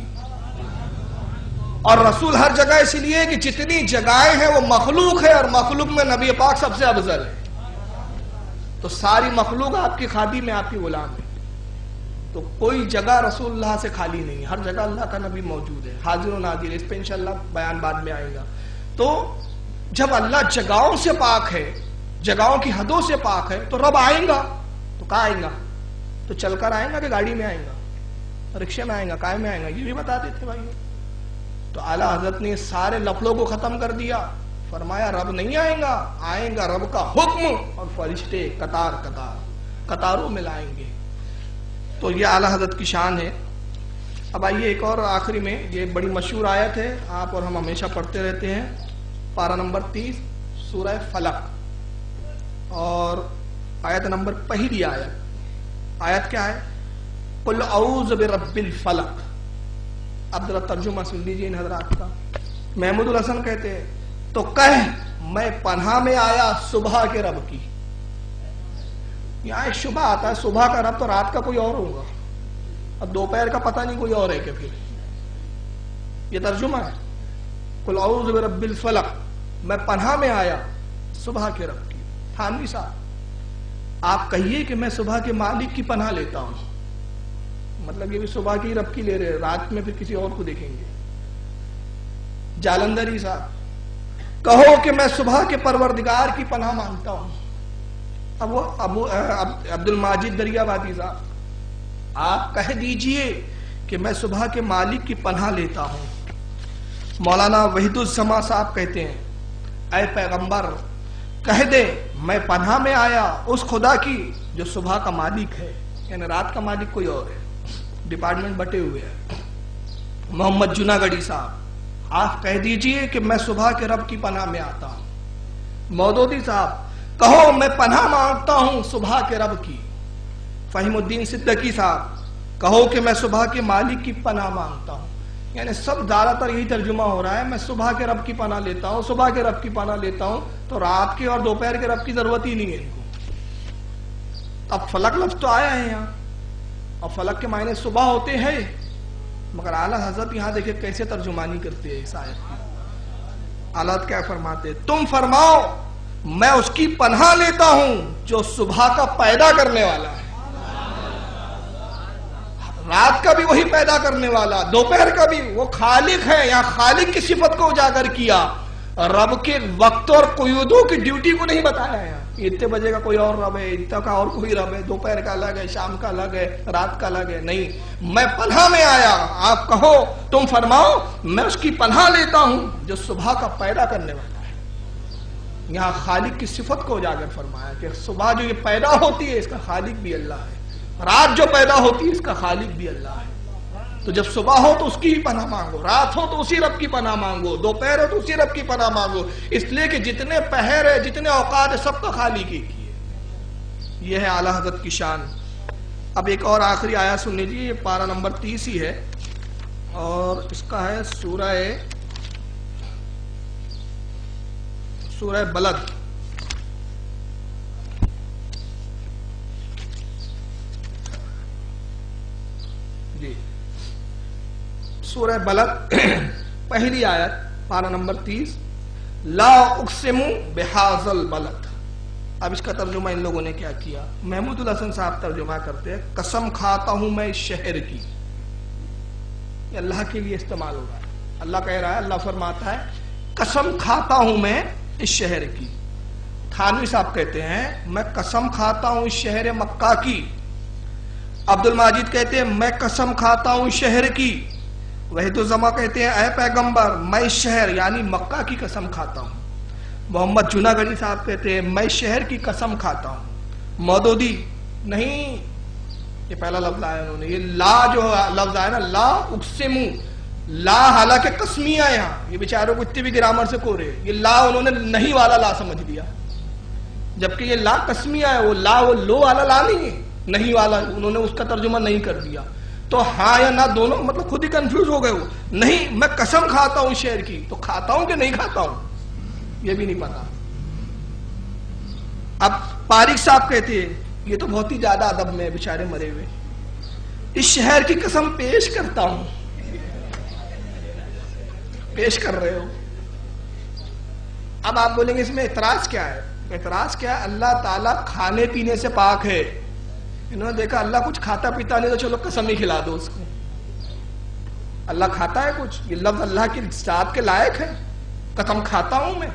اور رسول ہر جگہ اس لیے کہ جتنی جگہیں ہیں وہ مخلوق ہے، اور مخلوق میں نبی پاک سب سے افضل ہے. تو ساری مخلوق آپ کی خادم ہے، آپ کی غلام ہے. تو کوئی جگہ رسول اللہ سے خالی نہیں ہے، ہر جگہ اللہ کا نبی موجود ہے، حاضر و ناظر. اس پہ انشاءاللہ بیان بعد میں آئے گا. تو جب اللہ جگہوں سے پاک ہے، جگہوں کی حدوں سے پاک ہے، تو رب آئیں گا تو کہاں آئیں گا؟ تو چل کر آئیں گا کہ گاڑی میں آئیں گا، رکشے میں آئیں گا، کائے میں آئیں گا؟ یہ بھی بتا دیتے بھائی. تو اعلیٰ حضرت نے سارے لفظوں کو ختم کر دیا، فرمایا رب نہیں آئیں گا، آئیں گا رب کا حکم، اور فرشتے قطار قطار قطاروں میں لائیں گے. تو یہ اعلیٰ حضرت کی شان ہے. اب آئیے ایک اور آخری میں، یہ بڑی مشہور آیت ہے، آپ اور ہم ہمیشہ پڑھتے رہتے ہیں. پارہ نمبر 30 سورہ فلق، اور آیت نمبر پہلی آیت کیا ہے؟ قل اعوذ برب الفلق. اب ذرا ترجمہ سن لیجیے ان حضرات کا. محمود الحسن کہتے ہیں تو کہہ میں پناہ میں آیا صبح کے رب کی. یہاں ایک شبہ آتا ہے، صبح کا رب تو رات کا کوئی اور ہوگا، اب دوپہر کا پتہ نہیں کوئی اور ہے کہ پھر. یہ ترجمہ ہے، قل اعوذ برب الفلق، میں پناہ میں آیا صبح کے رب کی. تھانوی صاحب آپ کہیے کہ میں صبح کے مالک کی پناہ لیتا ہوں. مطلب یہ بھی صبح کی رب کی لے رہے، رات میں پھر کسی اور کو دیکھیں گے. جالندری صاحب کہو کہ میں صبح کے پروردگار کی پناہ مانگتا ہوں. اب وہ عبد الماجد دریابادی صاحب آپ کہہ دیجئے کہ میں صبح کے مالک کی پناہ لیتا ہوں. مولانا وحید السما صاحب کہتے ہیں اے پیغمبر کہہ دے میں پناہ میں آیا اس خدا کی جو صبح کا مالک ہے، یعنی رات کا مالک کوئی اور ہے. ڈپارٹمنٹ بٹے ہوئے ہیں. محمد جناگڑی صاحب آپ کہہ دیجئے کہ میں صبح کے رب کی پناہ میں آتا ہوں. مودودی صاحب کہو میں پناہ مانگتا ہوں صبح کے رب کی. فہیم الدین صدقی صاحب کہو کہ میں صبح کے مالک کی پناہ مانگتا ہوں. یعنی سب زیادہ تر یہی ترجمہ ہو رہا ہے، میں صبح کے رب کی پناہ لیتا ہوں، صبح کے رب کی پناہ لیتا ہوں. تو رات کے اور دوپہر کے رب کی ضرورت ہی نہیں ہے ان کو. اب فلک لفظ تو آیا ہے یہاں، اور فلک کے معنی صبح ہوتے ہیں، مگر اعلیٰ حضرت یہاں دیکھیں کیسے ترجمانی کرتے ہیں اس آیت کی. اعلیٰ کیا فرماتے ہیں؟ تم فرماؤ میں اس کی پناہ لیتا ہوں جو صبح کا پیدا کرنے والا ہے، رات کا بھی وہی پیدا کرنے والا، دوپہر کا بھی وہ خالق ہے. یہاں خالق کی صفت کو اجاگر کیا، رب کے وقت اور قیودوں کی ڈیوٹی کو نہیں بتایا. یہاں اتنے بجے کا کوئی اور رب ہے، اتنا کا اور کوئی رب ہے، دوپہر کا الگ ہے، شام کا الگ ہے، رات کا الگ ہے. نہیں، میں پناہ میں آیا. آپ کہو تم فرماؤ میں اس کی پناہ لیتا ہوں جو صبح کا پیدا کرنے والا ہے. یہاں خالق کی صفت کو اجاگر فرمایا کہ صبح جو یہ پیدا ہوتی ہے اس کا خالق بھی اللہ ہے، رات جو پیدا ہوتی ہے اس کا خالق بھی اللہ ہے. تو جب صبح ہو تو اس کی ہی پناہ مانگو، رات ہو تو اسی رب کی پناہ مانگو، دوپہر ہو تو اسی رب کی پناہ مانگو. اس لیے کہ جتنے پہر ہے، جتنے اوقات ہے، سب کا خالق ہی کی ہے. یہ ہے اعلیٰ حضرت کی شان. اب ایک اور آخری آیت سن لیجیے، یہ پارہ نمبر 30 ہی ہے، اور اس کا ہے سورہ سورہ بلد جی، سورہ بلد پہلی آیت، پارہ نمبر 30، لا اقسم بہذا البلد۔ اب اس کا ترجمہ ان لوگوں نے کیا کیا؟ محمود الحسن صاحب ترجمہ کرتے ہیں قسم کھاتا ہوں میں اس شہر کی۔ یہ اللہ کے لیے استعمال ہو رہا ہے، اللہ کہہ رہا ہے، اللہ فرماتا ہے قسم کھاتا ہوں میں اس شہر کی۔ تھانوی صاحب کہتے ہیں میں قسم کھاتا ہوں اس شہر مکہ کی۔ عبد الماجد کہتے ہیں میں قسم کھاتا ہوں اس شہر کی۔ وحید الزما کہتے ہیں اے پیغمبر میں اس شہر یعنی مکہ کی قسم کھاتا ہوں۔ محمد جناگڑی صاحب کہتے ہیں میں اس شہر کی قسم کھاتا ہوں۔ مودودی نہیں، یہ پہلا لفظ آیا انہوں نے، یہ لا جو لفظ آیا نا، لا اقسم، لا حالانکہ قسمیہ ہے یہاں، یہ بیچاروں کو اتنی بھی گرامر سے کورے، یہ لا انہوں نے نہیں والا لا سمجھ لیا، جبکہ یہ لا قسمیہ ہے، وہ لا وہ لو والا لا نہیں ہے، نہیں والا، انہوں نے اس کا ترجمہ نہیں کر دیا۔ تو ہاں یا نہ دونوں مطلب خود ہی کنفیوز ہو گئے ہو۔ نہیں میں قسم کھاتا ہوں شہر کی، تو کھاتا ہوں کہ نہیں کھاتا ہوں یہ بھی نہیں پتا۔ اب پارک صاحب کہتے ہیں یہ تو بہت ہی زیادہ ادب میں بیچارے مرے ہوئے، اس شہر کی قسم پیش کرتا ہوں۔ پیش کر رہے ہو، اب آپ بولیں گے اس میں اعتراض کیا ہے؟ اعتراض کیا ہے؟ اللہ تعالیٰ کھانے پینے سے پاک ہے۔ انہوں نے دیکھا اللہ کچھ کھاتا پیتا نہیں تو چلو قسم ہی کھلا دو اس کو۔ اللہ کھاتا ہے کچھ؟ یہ لفظ اللہ کی ذات کے لائق ہے؟ قسم کھاتا ہوں میں۔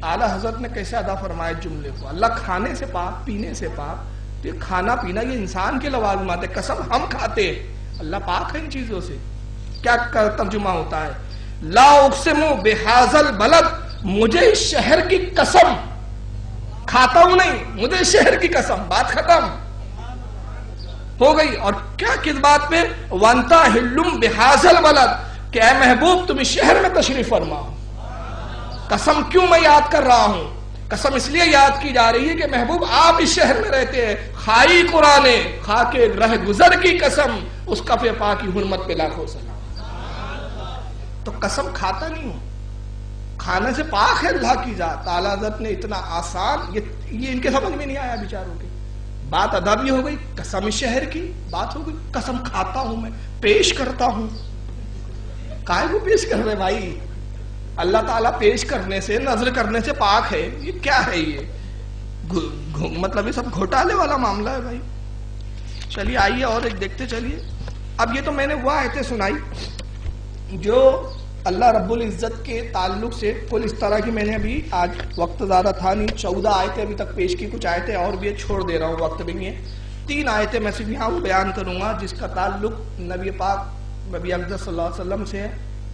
اعلیٰ حضرت نے کیسے ادا فرمایا جملے کو، اللہ کھانے سے پاک، پینے سے پاک، تو یہ کھانا پینا یہ انسان کے لوازمات ہے، قسم ہم کھاتے ہیں، اللہ پاک ہے ان چیزوں سے۔ کیا ترجمہ ہوتا ہے؟ لا اقسم بہذا البلد، مجھے اس شہر کی قسم، کھاتا ہوں نہیں، مجھے اس شہر کی قسم، بات ختم ہو گئی۔ اور کیا کس بات پہ؟ وانتا ہلم بہذا البلد، کہ اے محبوب تم اس شہر میں تشریف فرما۔ قسم کیوں میں یاد کر رہا ہوں؟ قسم اس لیے یاد کی جا رہی ہے کہ محبوب آپ اس شہر میں رہتے ہیں، خائی قرآن خا کے رہ گزر کی قسم، اس کفِ پاک کی حرمت پہ لاکھوں سلام۔ تو قسم کھاتا نہیں ہوں، کھانے سے پاک ہے اللہ کی ذات۔ اعلیٰ حضرت نے اتنا آسان، یہ ان کے سمجھ میں نہیں آیا بیچاروں کے۔ بات ادا بھی ہو گئی، قسم شہر کی بات ہو گئی، قسم کھاتا ہوں میں، پیش کرتا ہوں۔ کائے کو پیش کر رہے بھائی؟ اللہ تعالیٰ پیش کرنے سے، نظر کرنے سے پاک ہے، یہ کیا ہے؟ یہ مطلب یہ سب گھوٹالے والا معاملہ ہے بھائی۔ چلیے آئیے اور ایک دیکھتے چلیے۔ اب یہ تو میں نے وہ آیتیں سنائی جو اللہ رب العزت کے تعلق سے کل اس طرح کی، میں نے ابھی آج وقت زیادہ تھا نہیں، 14 آیتیں ابھی تک پیش کی، کچھ آیتیں اور بھی چھوڑ دے رہا ہوں، وقت نہیں ہے۔ 3 آیتیں میں صرف یہاں بیان کروں گا جس کا تعلق نبی پاک نبی اقدس صلی اللہ علیہ وسلم سے ہے،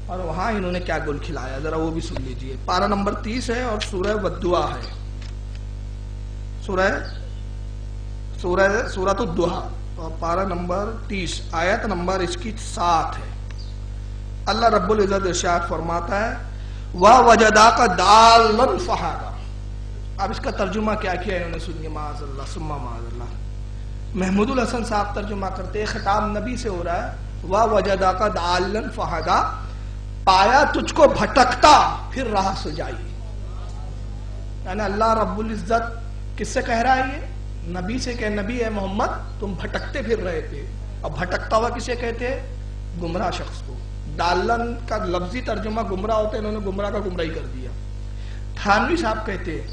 اور وہاں انہوں نے کیا گل کھلایا، ذرا وہ بھی سن لیجئے۔ پارہ نمبر 30 ہے اور سورہ والدعا ہے، سورۃ الدعا، اور پارہ نمبر 30 آیت نمبر اس کی 7 ہے۔ اللہ رب العزت ارشاد فرماتا ہے وَوَجَدَاكَ ضَالًّا فَهَدَىٰ۔ اب اس کا ترجمہ کیا کیا ہے انہوں نے سنیے، معاذ اللہ ثم معاذ اللہ۔ محمود الحسن صاحب ترجمہ کرتے ہیں، خطاب نبی سے ہو رہا ہے، وَوَجَدَاكَ ضَالًّا فَهَدَىٰ، پایا تجھ کو بھٹکتا پھر راہ سجائی۔ یعنی اللہ رب العزت کس سے کہہ رہا ہے؟ یہ نبی سے کہ نبی اے محمد تم بھٹکتے پھر رہے تھے، اور بھٹکتا ہوا کسے کہتے ہیں؟ گمراہ شخص کو۔ دالن کا لفظی ترجمہ گمراہ ہوتے ہیں، انہوں نے گمراہ کا گمراہی کر دیا۔ تھانوی صاحب کہتے ہیں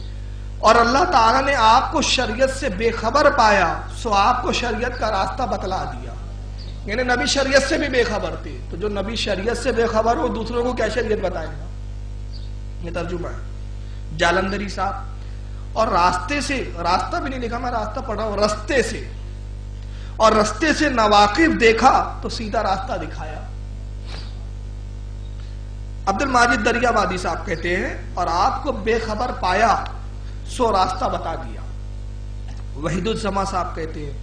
اور اللہ تعالیٰ نے آپ کو شریعت سے بے خبر پایا سو آپ کو شریعت کا راستہ بتلا دیا۔ یعنی نبی شریعت سے بھی بے خبر تھے، تو جو نبی شریعت سے بے خبر ہو دوسروں کو کیا شریعت بتائے گا؟ یہ ترجمہ ہے جالندری صاحب۔ اور راستے سے، راستہ بھی نہیں لکھا، میں راستہ پڑھا ہوں، رستے سے، اور رستے سے نواقف دیکھا تو سیدھا راستہ دکھایا۔ عبد الماجد دریا بادی صاحب کہتے ہیں اور آپ کو بے خبر پایا سو راستہ بتا دیا۔ وحید الزما صاحب کہتے ہیں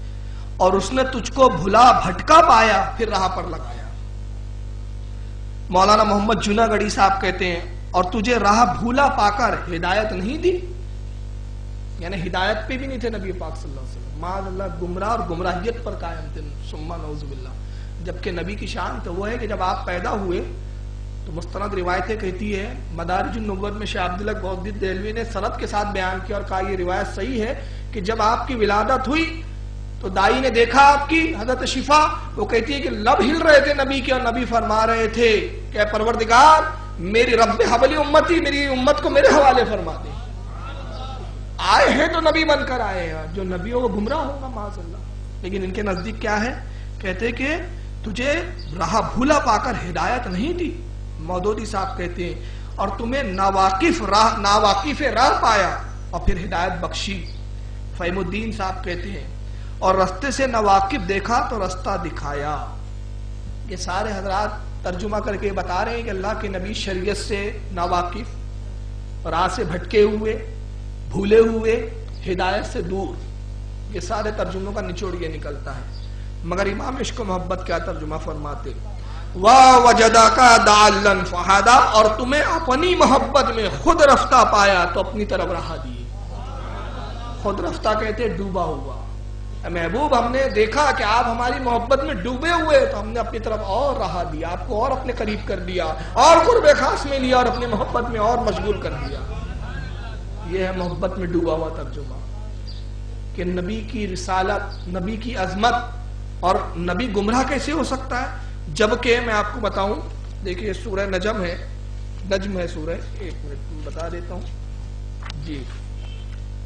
اور اس نے تجھ کو بھلا بھٹکا پایا پھر راہ پر لگایا۔ مولانا محمد جناگڑی صاحب کہتے ہیں اور تجھے راہ بھولا پا کر ہدایت نہیں دی، یعنی ہدایت پہ بھی نہیں تھے نبی پاک صلی اللہ علیہ وسلم، معاذ اللہ گمراہ اور گمراہیت پر قائم تھے، ثم نعوذ باللہ۔ جبکہ نبی کی شان تو وہ ہے کہ جب آپ پیدا ہوئے تو مستند روایتیں کہتی ہے، مدارج النبوت میں شیخ عبداللہ بغدادی دہلوی نے سند کے ساتھ بیان کیا اور کہا یہ روایت صحیح ہے کہ جب آپ کی ولادت ہوئی تو دائی نے دیکھا آپ کی حضرت شفا، وہ کہتی ہے کہ لب ہل رہے تھے نبی کے، اور نبی فرما رہے تھے کہ اے پروردگار میری رب حولی امتی، میری امت کو میرے حوالے فرما دے۔ آئے ہیں تو نبی بن کر آئے ہیں، جو نبیوں کو گمراہ ہوگا معاذ اللہ۔ لیکن ان کے نزدیک کیا ہے؟ کہتے کہ تجھے راہ بھولا پا کر ہدایت نہیں دی، مودودی صاحب کہتے ہیں، اور تمہیں ناواقف راہ پایا اور پھر ہدایت بخشی۔ فہیم الدین صاحب کہتے ہیں اور رستے سے ناواقف دیکھا تو رستہ دکھایا۔ یہ سارے حضرات ترجمہ کر کے بتا رہے ہیں کہ اللہ کے نبی شریعت سے ناواقف، راہ سے بھٹکے ہوئے، بھولے ہوئے، ہدایت سے دور۔ یہ سارے ترجموں کا نچوڑ یہ نکلتا ہے۔ مگر امام عشق و محبت کیا ترجمہ فرماتے؟ وَوَجَدَكَ ضَالًّا فَهَدَىٰ، اور تمہیں اپنی محبت میں خود رفتہ پایا تو اپنی طرف راہ دیے۔ خود رفتہ کہتے ڈوبا ہوا۔ اے محبوب ہم نے دیکھا کہ آپ ہماری محبت میں ڈوبے ہوئے تو ہم نے اپنی طرف اور راہ دیا، آپ کو اور اپنے قریب کر دیا، اور قرب خاص میں لیا اور اپنی محبت میں اور مشغول کر دیا۔ یہ ہے محبت میں ڈوبا ہوا ترجمہ، کہ نبی کی رسالت، نبی کی عظمت، اور نبی گمراہ کیسے ہو سکتا ہے؟ جبکہ میں آپ کو بتاؤں، دیکھیے سورہ نجم ہے سورہ، ایک منٹ بتا دیتا ہوں جی۔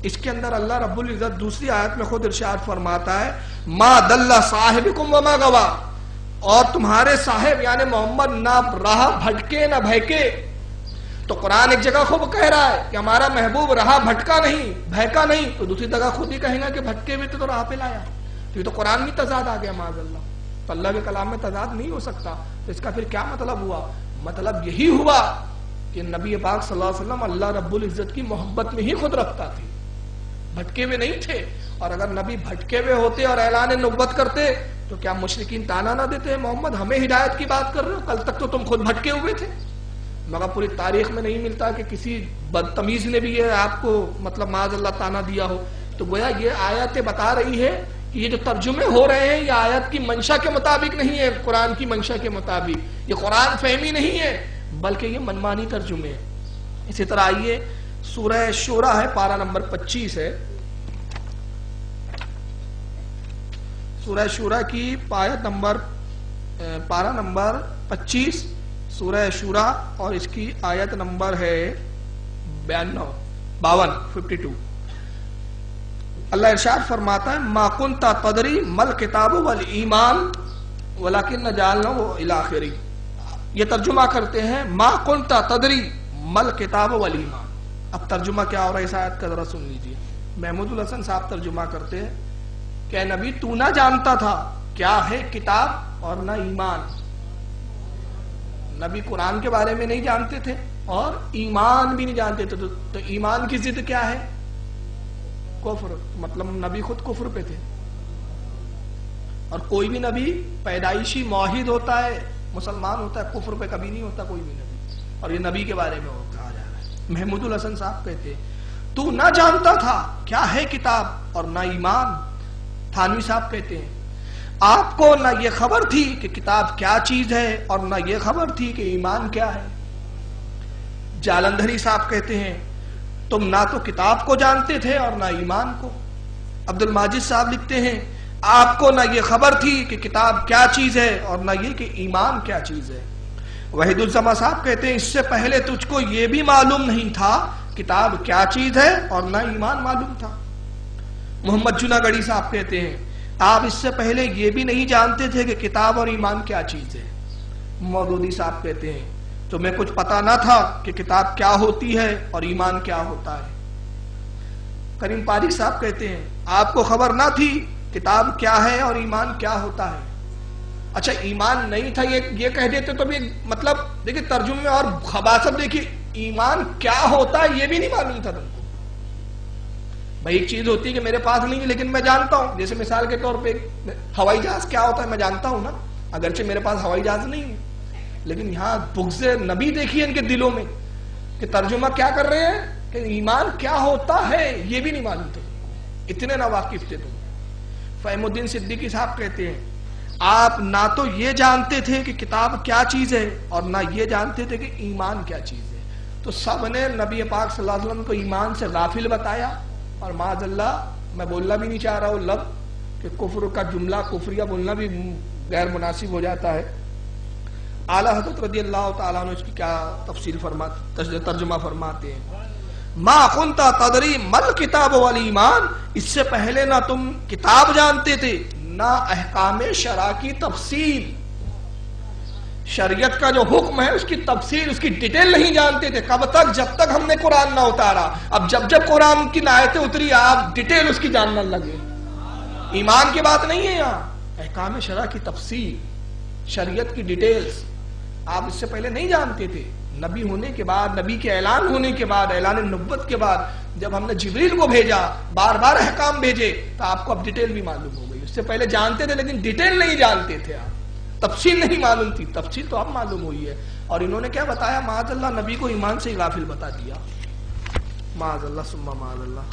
اس کے اندر اللہ رب العزت دوسری آیت میں خود ارشاد فرماتا ہے ما دل صاحبکم وما غوا، اور تمہارے صاحب یعنی محمد نہ راہ بھٹکے نہ بہکے۔ تو قرآن ایک جگہ خوب کہہ رہا ہے کہ ہمارا محبوب راہ بھٹکا نہیں، بہکا نہیں، تو دوسری جگہ خود ہی کہیں گا کہ بھٹکے ہوئے تو راہ پہ لایا۔ تو یہ تو قرآن میں تضاد آ گیا معاذ اللہ۔ تو اللہ کے کلام میں تضاد نہیں ہو سکتا، تو اس کا پھر کیا مطلب ہوا؟ مطلب یہی ہوا کہ نبی پاک صلی اللہ علیہ وسلم اللہ رب العزت کی محبت میں ہی خود رفتہ تھے، بھٹکے ہوئے نہیں تھے۔ اور اگر نبی بھٹکے ہوئے ہوتے اور اعلان نبوت کرتے تو کیا مشرکین تانا نہ دیتے محمد ہمیں ہدایت کی بات کر رہے ہو، کل تک تو تم خود بھٹکے ہوئے تھے؟ مگر پوری تاریخ میں نہیں ملتا کہ کسی بدتمیز نے بھی یہ آپ کو مطلب معاذ اللہ تانا دیا ہو۔ تو گویا یہ آیتیں بتا رہی ہے کہ یہ جو ترجمے ہو رہے ہیں یہ آیت کی منشا کے مطابق نہیں ہے، قرآن کی منشا کے مطابق، یہ قرآن فہمی نہیں ہے بلکہ یہ منمانی ترجمے ہیں۔ اسی طرح آئیے سورہ شورى ہے، پارہ نمبر 25 ہے، سورہ شورى کی پارہ نمبر 25 سورہ شورى، اور اس کی آیت نمبر ہے 52۔ اللہ ارشاد فرماتا ہے ما کنت تدری مل کتاب والایمان ولکن جعلناہ الی آخرہ۔ یہ ترجمہ کرتے ہیں ما کنت تدری مل کتاب والایمان۔ اب ترجمہ کیا ہو رہا ہے اس آیت کا ذرا سن لیجیے۔ محمود الحسن صاحب ترجمہ کرتے ہیں کہ نبی تو نہ جانتا تھا کیا ہے کتاب اور نہ ایمان۔ نبی قرآن کے بارے میں نہیں جانتے تھے اور ایمان بھی نہیں جانتے تھے، تو ایمان کی ضد کیا ہے؟ کفر۔ مطلب نبی خود کفر پہ تھے، اور کوئی بھی نبی پیدائشی موحد ہوتا ہے، مسلمان ہوتا ہے، کفر پہ کبھی نہیں ہوتا کوئی بھی نبی، اور یہ نبی کے بارے میں کہا جا رہا ہے۔ محمود الحسن صاحب کہتے ہیں تو نہ جانتا تھا کیا ہے کتاب اور نہ ایمان۔ تھانوی صاحب کہتے ہیں آپ کو نہ یہ خبر تھی کہ کتاب کیا چیز ہے اور نہ یہ خبر تھی کہ ایمان کیا ہے۔ جالندھری صاحب کہتے ہیں تم نہ تو کتاب کو جانتے تھے اور نہ ایمان کو۔ عبد الماجد صاحب لکھتے ہیں آپ کو نہ یہ خبر تھی کہ کتاب کیا چیز ہے اور نہ یہ کہ ایمان کیا چیز ہے۔ وحید الزما صاحب کہتے ہیں اس سے پہلے تجھ کو یہ بھی معلوم نہیں تھا کتاب کیا چیز ہے اور نہ ایمان معلوم تھا۔ محمد جناگڑھی صاحب کہتے ہیں آپ اس سے پہلے یہ بھی نہیں جانتے تھے کہ کتاب اور ایمان کیا چیز ہے۔ مودودی صاحب کہتے ہیں تمہیں کچھ پتا نہ تھا کہ کتاب کیا ہوتی ہے اور ایمان کیا ہوتا ہے۔ کریم پاریک صاحب کہتے ہیں آپ کو خبر نہ تھی کتاب کیا ہے اور ایمان کیا ہوتا ہے۔ اچھا ایمان نہیں تھا یہ کہہ دیتے تو بھی مطلب دیکھیں ترجمے میں اور خباثت دیکھیے، ایمان کیا ہوتا ہے یہ بھی نہیں معلوم تھا تم کو۔ بھائی ایک چیز ہوتی ہے کہ میرے پاس نہیں ہے لیکن میں جانتا ہوں، جیسے مثال کے طور پہ ہوائی جہاز کیا ہوتا ہے میں جانتا ہوں نا، اگرچہ میرے پاس ہوائی جہاز نہیں ہے، لیکن یہاں بغض نبی دیکھیے ان کے دلوں میں کہ ترجمہ کیا کر رہے ہیں کہ ایمان کیا ہوتا ہے یہ بھی نہیں معلوم تھا، اتنے ناواقف تھے تم۔ فہیم الدین صدیقی صاحب کہتے ہیں آپ نہ تو یہ جانتے تھے کہ کتاب کیا چیز ہے اور نہ یہ جانتے تھے کہ ایمان کیا چیز ہے. تو سب نے نبی پاک صلی اللہ علیہ وسلم کو ایمان سے غافل بتایا. اور معاذ اللہ میں بولنا بھی نہیں چاہ رہا ہوں لفظ کہ کفر کا جملہ کفریہ بولنا بھی غیر مناسب ہو جاتا ہے. اعلیٰ حضرت رضی اللہ تعالیٰ عنہ اس کی کیا تفسیر ترجمہ فرماتے ہیں. ما کنت تدری مل کتاب والایمان، اس سے پہلے نہ تم کتاب جانتے تھے نہ احکام شرع کی تفصیل. شریعت کا جو حکم ہے اس کی تفصیل اس کی ڈیٹیل نہیں جانتے تھے. کب تک؟ جب تک ہم نے قرآن نہ اتارا. اب جب قرآن کی آیتیں اتری آپ ڈیٹیل اس کی جاننے لگے. ایمان کی بات نہیں ہے یہاں، احکام شرع کی تفصیل، شریعت کی ڈیٹیلز آپ اس سے پہلے نہیں جانتے تھے. نبی ہونے کے بعد، نبی کے اعلان ہونے کے بعد، اعلان نبوت کے بعد جب ہم نے جبریل کو بھیجا، بار بار احکام بھیجے، تو آپ کو اب ڈیٹیل بھی معلوم ہو گئی. اس سے پہلے جانتے تھے لیکن ڈیٹیل نہیں جانتے تھے آپ، تفصیل نہیں معلوم تھی. تفصیل تو اب معلوم ہوئی ہے. اور انہوں نے کیا بتایا؟ معاذ اللہ نبی کو ایمان سے غافل بتا دیا. معاذ اللہ ثم معاذ اللہ.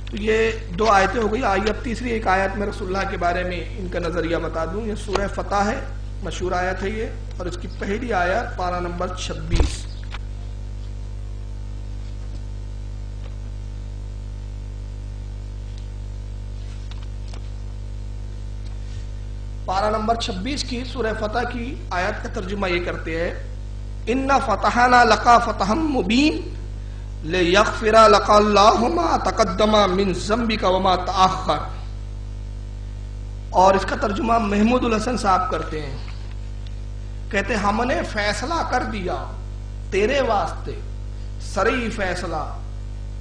تو یہ دو آیتیں ہو گئی. آئیے اب تیسری ایک آیت میں رسول اللہ کے بارے میں ان کا نظریہ بتا دوں. یہ سورہ فتح ہے، مشہور آیت ہے یہ، اور اس کی پہلی آیت پارہ نمبر 26. پارہ نمبر 26 کی سورہ فتح کی آیت کا ترجمہ یہ کرتے ہیں: اِنَّا فَتَحْنَا لَكَ فَتْحًا مُبِينًا لِيَغْفِرَ لَكَ اللَّهُ مَا تَقَدَّمَ مِنْ ذَنبِكَ وَمَا تَأَخَّرَ. اور اس کا ترجمہ محمود الحسن صاحب کرتے ہیں، کہتے ہم نے فیصلہ کر دیا تیرے واسطے، صریح فیصلہ،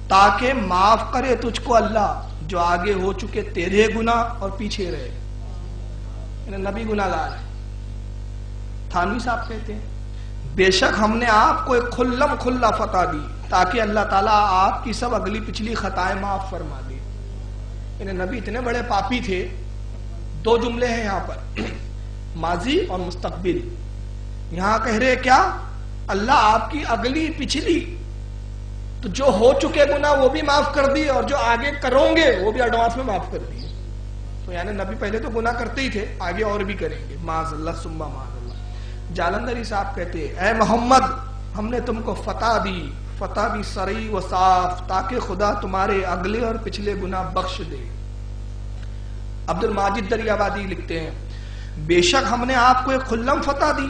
تاکہ معاف کرے تجھ کو اللہ جو آگے ہو چکے تیرے گناہ اور پیچھے رہے. نبی گناہ گار ہے. تھانوی صاحب کہتے ہیں بے شک ہم نے آپ کو ایک کھلم کھلا فتح دی تاکہ اللہ تعالیٰ آپ کی سب اگلی پچھلی خطائیں معاف فرما دے. نبی اتنے بڑے پاپی تھے. دو جملے ہیں یہاں پر، ماضی اور مستقبل. یہاں کہہ رہے کیا؟ اللہ آپ کی اگلی پچھلی تو جو ہو چکے گناہ وہ بھی معاف کر دیے اور جو آگے کرو گے وہ بھی ایڈوانس میں معاف کر دیے. تو یعنی نبی پہلے تو گناہ کرتے ہی تھے، آگے اور بھی کریں گے. معاذ اللہ ثم معاذ اللہ. جالندری صاحب کہتے ہیں اے محمد ہم نے تم کو فتح دی، فتح بھی صریح و صاف، تاکہ خدا تمہارے اگلے اور پچھلے گناہ بخش دے. عبد الماجد دریابادی لکھتے ہیں بے شک ہم نے آپ کو ایک کھلم فتح دی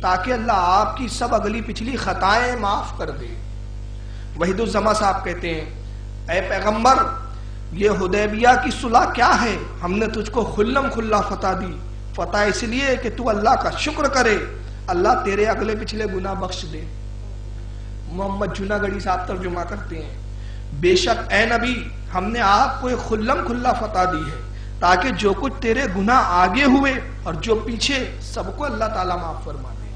تاکہ اللہ آپ کی سب اگلی پچھلی خطائیں معاف کر دے. وحید الزما صاحب کہتے ہیں اے پیغمبر یہ حدیبیہ کی صلح کیا ہے؟ ہم نے تجھ کو کھلم کھلا فتح دی. فتح اس لیے کہ تو اللہ کا شکر کرے، اللہ تیرے اگلے پچھلے گناہ بخش دے. محمد جناگڑی صاحب ترجمہ کرتے ہیں بے شک اے نبی ہم نے آپ کو ایک کھلم کھلا فتح دی ہے تاکہ جو کچھ تیرے گناہ آگے ہوئے اور جو پیچھے سب کو اللہ تعالیٰ معاف فرما دے.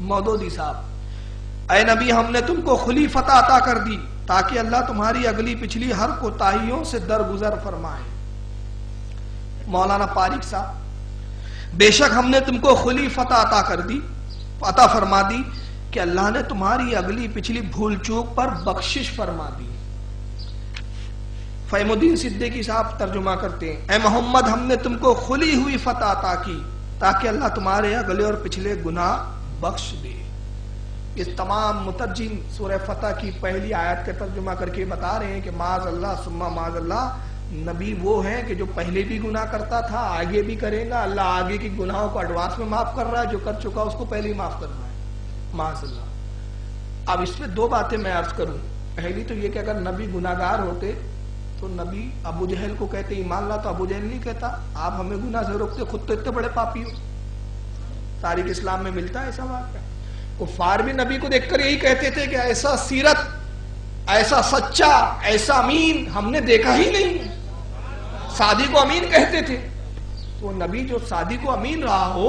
مودودی صاحب اے نبی ہم نے تم کو کھلی فتح عطا کر دی تاکہ اللہ تمہاری اگلی پچھلی ہر کوتاہیوں سے درگزر فرمائے. مولانا پارک صاحب بے شک ہم نے تم کو کھلی فتح عطا فرما دی کہ اللہ نے تمہاری اگلی پچھلی بھول چوک پر بخشش فرما دی. فہیم الدین صدیقی صاحب ترجمہ کرتے ہیں اے محمد ہم نے تم کو کھلی ہوئی فتح عطا کی تاکہ اللہ تمہارے اگلے اور پچھلے گناہ بخش دے. اس تمام مترجم سورہ فتح کی پہلی آیت کا ترجمہ کر کے بتا رہے ہیں کہ معاذ اللہ ثم معاذ اللہ نبی وہ ہیں کہ جو پہلے بھی گناہ کرتا تھا آگے بھی کرے گا. اللہ آگے کی گناہوں کو ایڈوانس میں معاف کر رہا ہے، جو کر چکا اس کو پہلے ہی معاف کرنا ہے. معاذ اللہ. اب اس میں دو باتیں میں عرض کروں. پہلی تو یہ کہ اگر نبی گناہ گار ہوتے تو نبی ابو جہل کو کہتے ایمان لا، تو ابو جہل نہیں کہتا آپ ہمیں گناہ سے روکتے، خود تو اتنے بڑے پاپی ہو. تاریخ اسلام میں ملتا ہے ایسا واقعہ. کفار بھی نبی کو دیکھ کر یہی کہتے تھے کہ ایسا سیرت، ایسا سچا، ایسا امین ہم نے دیکھا ہی نہیں. سادی کو امین کہتے تھے. تو نبی جو سادی کو امین رہا ہو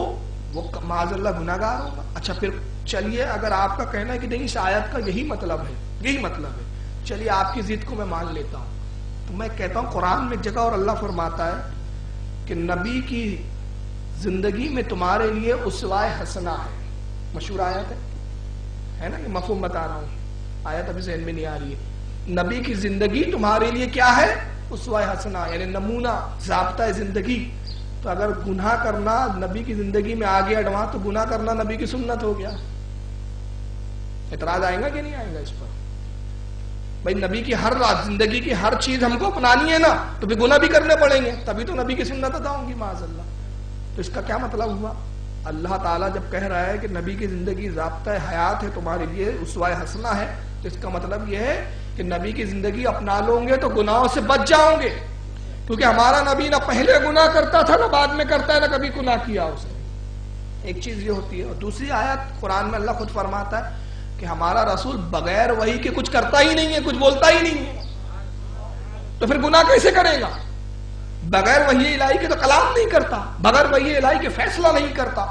وہ معاذ اللہ گناہ گار ہوگا. اچھا پھر چلیے اگر آپ کا کہنا ہے کہ نہیں اس آیت کا یہی مطلب ہے، چلیے آپ کی ضد کو میں مان لیتا ہوں. تو میں کہتا ہوں قرآن میں ایک جگہ اور اللہ فرماتا ہے کہ نبی کی زندگی میں تمہارے لیے اسوہ حسنہ ہے. مشہور آیت ہے نا، یہ مفہوم بتا رہا ہوں، آیت ابھی ذہن میں نہیں آ رہی ہے. نبی کی زندگی تمہارے لیے کیا ہے؟ اسوہ حسنہ، یعنی نمونہ، ضابطہ زندگی. تو اگر گناہ کرنا نبی کی زندگی میں آ گیا ایڈوانس تو گناہ کرنا نبی کی سنت ہو گیا. اعتراض آئے گا کہ نہیں آئے گا اس پر؟ بھائی نبی کی ہر زندگی کی ہر چیز ہم کو اپنانی ہے نا, تو بھی گناہ بھی کرنے پڑیں گے, تبھی تو نبی کی سنت ادا ہوں گی معاذ اللہ. تو اس کا کیا مطلب ہوا؟ اللہ تعالیٰ جب کہہ رہا ہے کہ نبی کی زندگی ضابطہ حیات ہے تمہارے لیے, اسوہ حسنہ ہے, تو اس کا مطلب یہ ہے کہ نبی کی زندگی اپنا لو گے تو گناہوں سے بچ جاؤ گے, کیونکہ ہمارا نبی نہ پہلے گناہ کرتا تھا نہ بعد میں کرتا ہے, نہ کبھی گناہ کیا اس نے. ایک چیز یہ ہوتی ہے. اور دوسری آیت قرآن میں اللہ خود فرماتا ہے کہ ہمارا رسول بغیر وحی کے کچھ کرتا ہی نہیں ہے, کچھ بولتا ہی نہیں ہے, تو پھر گناہ کیسے کرے گا؟ بغیر وحی الہی کے تو کلام نہیں کرتا, بغیر وحی الہی کے فیصلہ نہیں کرتا.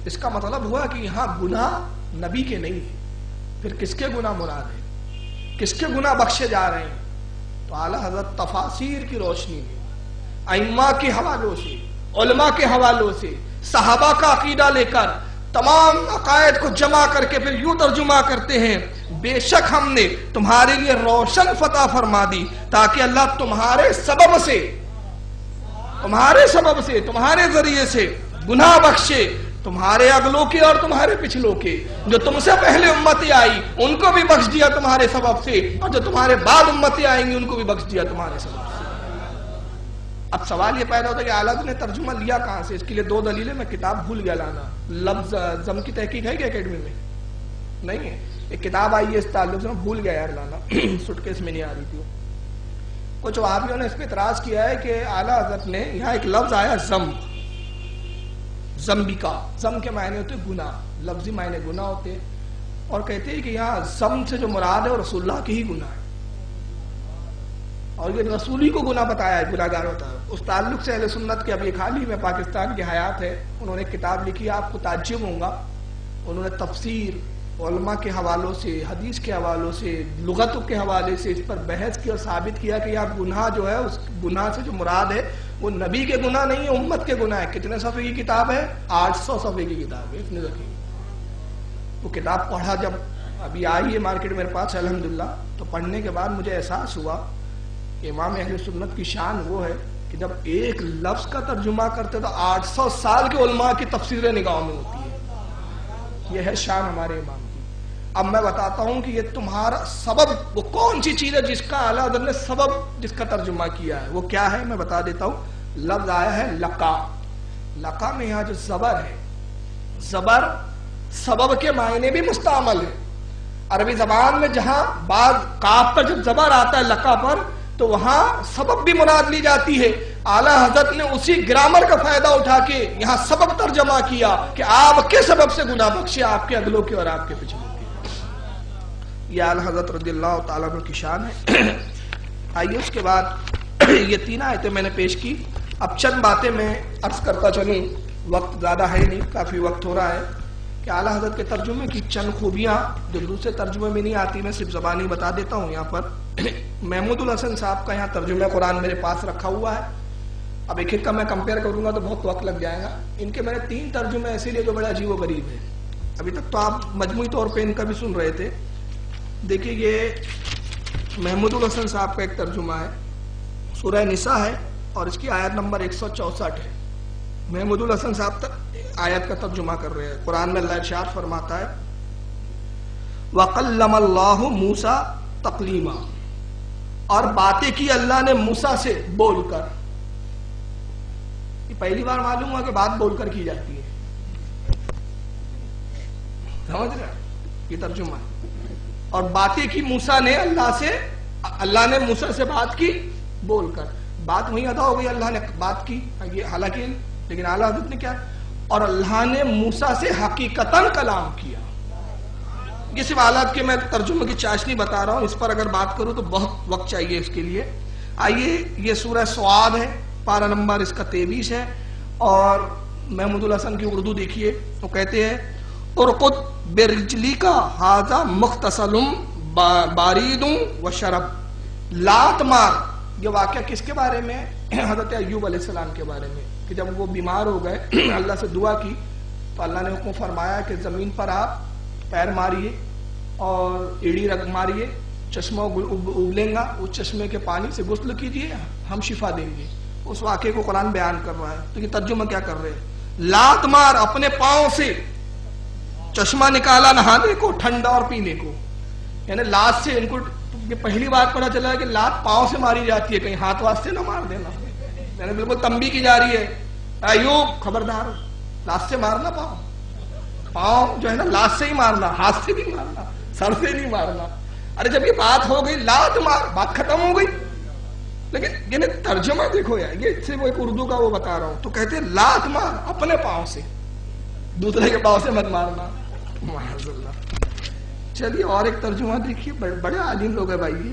اس کا مطلب ہوا کہ یہاں گناہ نبی کے نہیں ہے, پھر کس کے گناہ مراد ہے, کس کے گناہ بخشے جا رہے ہیں؟ تو اعلیٰ حضرت تفاسیر کی روشنی میں ائمہ کے حوالوں سے, علماء کے حوالوں سے, صحابہ کا عقیدہ لے کر تمام عقائد کو جمع کر کے پھر یوں ترجمہ کرتے ہیں, بے شک ہم نے تمہارے لیے روشن فتح فرما دی تاکہ اللہ تمہارے سبب سے, تمہارے ذریعے سے گناہ بخشے, تمہارے اگلوں کے اور تمہارے پچھلوں کے. جو تم سے پہلے امتیں آئی ان کو بھی بخش دیا تمہارے سبب سے, اور جو تمہارے بعد امتیں آئیں گی ان کو بھی بخش دیا تمہارے سبب سے. اب سوال یہ پیدا ہوتا ہے کہ اعلیٰ نے ترجمہ لیا کہاں سے؟ اس کے لیے دو دلیلیں, میں کتاب بھول گیا لانا. لفظ ضم کی تحقیق ہے کہ اکیڈمی میں نہیں ہے, ایک کتاب آئی ہے اس تعلق سے, میں بھول گیا یار لانا, سٹ کیس میں نہیں آ رہی تھی. کچھ وہابیوں نے اس پہ اعتراض کیا ہے کہ اعلیٰ حضرت نے یہاں ایک لفظ آیا ضم, ضمبکا, ضم کے معنی ہوتے گناہ, لفظی معنی گناہ ہوتے, اور کہتے ہیں کہ یہاں ضم سے جو مراد ہے وہ رسول اللہ کی ہی گناہ ہے, اور یہ رسول ہی کو گناہ بتایا ہے, گناہ گار ہوتا ہے. اس تعلق سے اہل سنت کے, اب ایک حال ہی میں پاکستان کی حیات ہے, انہوں نے کتاب لکھی, آپ کو تعجب ہوں گا, انہوں نے تفسیر علماء کے حوالوں سے, حدیث کے حوالوں سے, لغتوں کے حوالے سے اس پر بحث کی اور ثابت کیا کہ یہاں گناہ جو ہے, اس گناہ سے جو مراد ہے وہ نبی کے گناہ نہیں ہے, امت کے گناہ ہے. کتنے صفحے کی کتاب ہے؟ 800 صفحے کی کتاب ہے, اتنی رکھی. وہ کتاب پڑھا جب ابھی آئی ہے مارکیٹ میرے پاس الحمدللہ, تو پڑھنے کے بعد مجھے احساس ہوا کہ امام اہل سنت کی شان وہ ہے کہ جب ایک لفظ کا ترجمہ کرتے تو 800 سال کے علماء کی تفسیریں نگاہوں میں ہوتی ہے. یہ ہے شان ہمارے امام کی. اب میں بتاتا ہوں کہ یہ تمہارا سبب وہ کون سی چیز ہے جس کا اعلیٰ حضرت نے سبب جس کا ترجمہ کیا ہے, وہ کیا ہے میں بتا دیتا ہوں. لفظ آیا ہے لقا. لقا میں یہاں جو زبر ہے, زبر سبب کے معنی بھی مستعمل ہے. عربی زبان میں جہاں بعض کاف پر جب زبر آتا ہے لقا پر, تو وہاں سبب بھی مراد لی جاتی ہے. اعلیٰ حضرت نے اسی گرامر کا فائدہ اٹھا کے یہاں سبب ترجمہ کیا کہ آپ کے سبب سے گناہ بخشے, آپ کے اگلوں کے اور آپ کے پچھلوں کے. یہ اعلیٰ حضرت رضی اللہ تعالیٰ عنہ کی شان ہے. آئیے اس کے بعد یہ 3 آیتیں میں نے پیش کی. اب چند باتیں میں عرض کرتا چلوں, وقت زیادہ ہے نہیں, کافی وقت ہو رہا ہے, کہ اعلیٰ حضرت کے ترجمے کی چند خوبیاں جو دوسرے ترجمے میں نہیں آتی, میں صرف زبانی بتا دیتا ہوں. یہاں پر محمود الحسن صاحب کا یہاں ترجمہ قرآن میرے پاس رکھا ہوا ہے. اب ایک ایک کا میں کمپیئر کروں گا تو بہت وقت لگ جائے گا. ان کے میں نے 3 ترجمے ایسے لیے جو بڑے عجیب و غریب ہیں. ابھی تک تو آپ مجموعی طور پہ ان کا بھی سن رہے تھے. دیکھیے یہ محمود الحسن صاحب کا ایک ترجمہ ہے, سورہ نساء ہے اور اس کی آیت نمبر 164 ہے. محمود الحسن صاحب آیت کا ترجمہ کر رہے ہیں. قرآن میں اللہ ارشاد فرماتا ہے وَقَلَّمَ اللَّهُ مُوسَى تَقْلِيمًا, اور باتیں کی اللہ نے موسیٰ سے بول کر. یہ پہلی بار معلوم ہوا کہ بات بول کر کی جاتی ہے, سمجھ رہے ہیں؟ یہ ترجمہ ہے. اور باتیں کی موسیٰ نے اللہ سے, اللہ نے موسیٰ سے بات کی بول کر. بات وہیں ادا ہو گئی, اللہ نے بات کی, یہ حالانکہ, لیکن اعلیٰ حضرت نے کیا, اور اللہ نے موسیٰ سے حقیقتاً کلام کیا. یہ صرف حالات کے میں ترجمے کی چاشنی بتا رہا ہوں, اس پر اگر بات کروں تو بہت وقت چاہیے اس کے لیے. آئیے یہ سورہ سعاد ہے, پارہ نمبر اس کا 23 ہے, اور محمود الحسن کی اردو دیکھیے. تو کہتے ہیں ارقد برجلیکا ھذا مختصل بارید وشرب, لات مار. یہ واقعہ کس کے بارے میں؟ حضرت ایوب علیہ السلام کے بارے میں, کہ جب وہ بیمار ہو گئے اللہ سے دعا کی تو اللہ نے حکم فرمایا کہ زمین پر آپ پیر ماریے اور ایڑی رگ ماریے, چشمہ ابلیں گا, اس چشمے کے پانی سے غسل کیجیے, ہم شفا دیں گے. اس واقعے کو قرآن بیان کر رہا ہے. تو یہ ترجمہ کیا کر رہے ہیں؟ لات مار اپنے پاؤں سے چشمہ نکالا نہانے کو، ٹھنڈا اور پینے کو. یعنی لات سے ان کو یہ پہلی بار پتا چلا ہے کہ لات پاؤں سے ماری جاتی ہے، کہیں ہاتھ واسطے نہ مار دینا. یعنی بالکل تنبیہ کی جا رہی ہے، ایوب خبردار، لات سے مارنا پاؤں جو ہے نا لات سے ہی مارنا، ہاتھ سے نہیں مارنا، سر سے نہیں مارنا. ارے جب یہ بات ہو گئی لات مار، بات ختم ہو گئی. لیکن یہ ترجمہ دیکھو یار، یہ سے وہ ایک اردو کا وہ بتا رہا ہوں. تو کہتے ہیں لات مار اپنے پاؤں سے، دوسرے کے پاؤں سے مت مارنا. معاذ اللہ. چلیے اور ایک ترجمہ دیکھیے، بڑے عالم لوگ ہیں بھائی.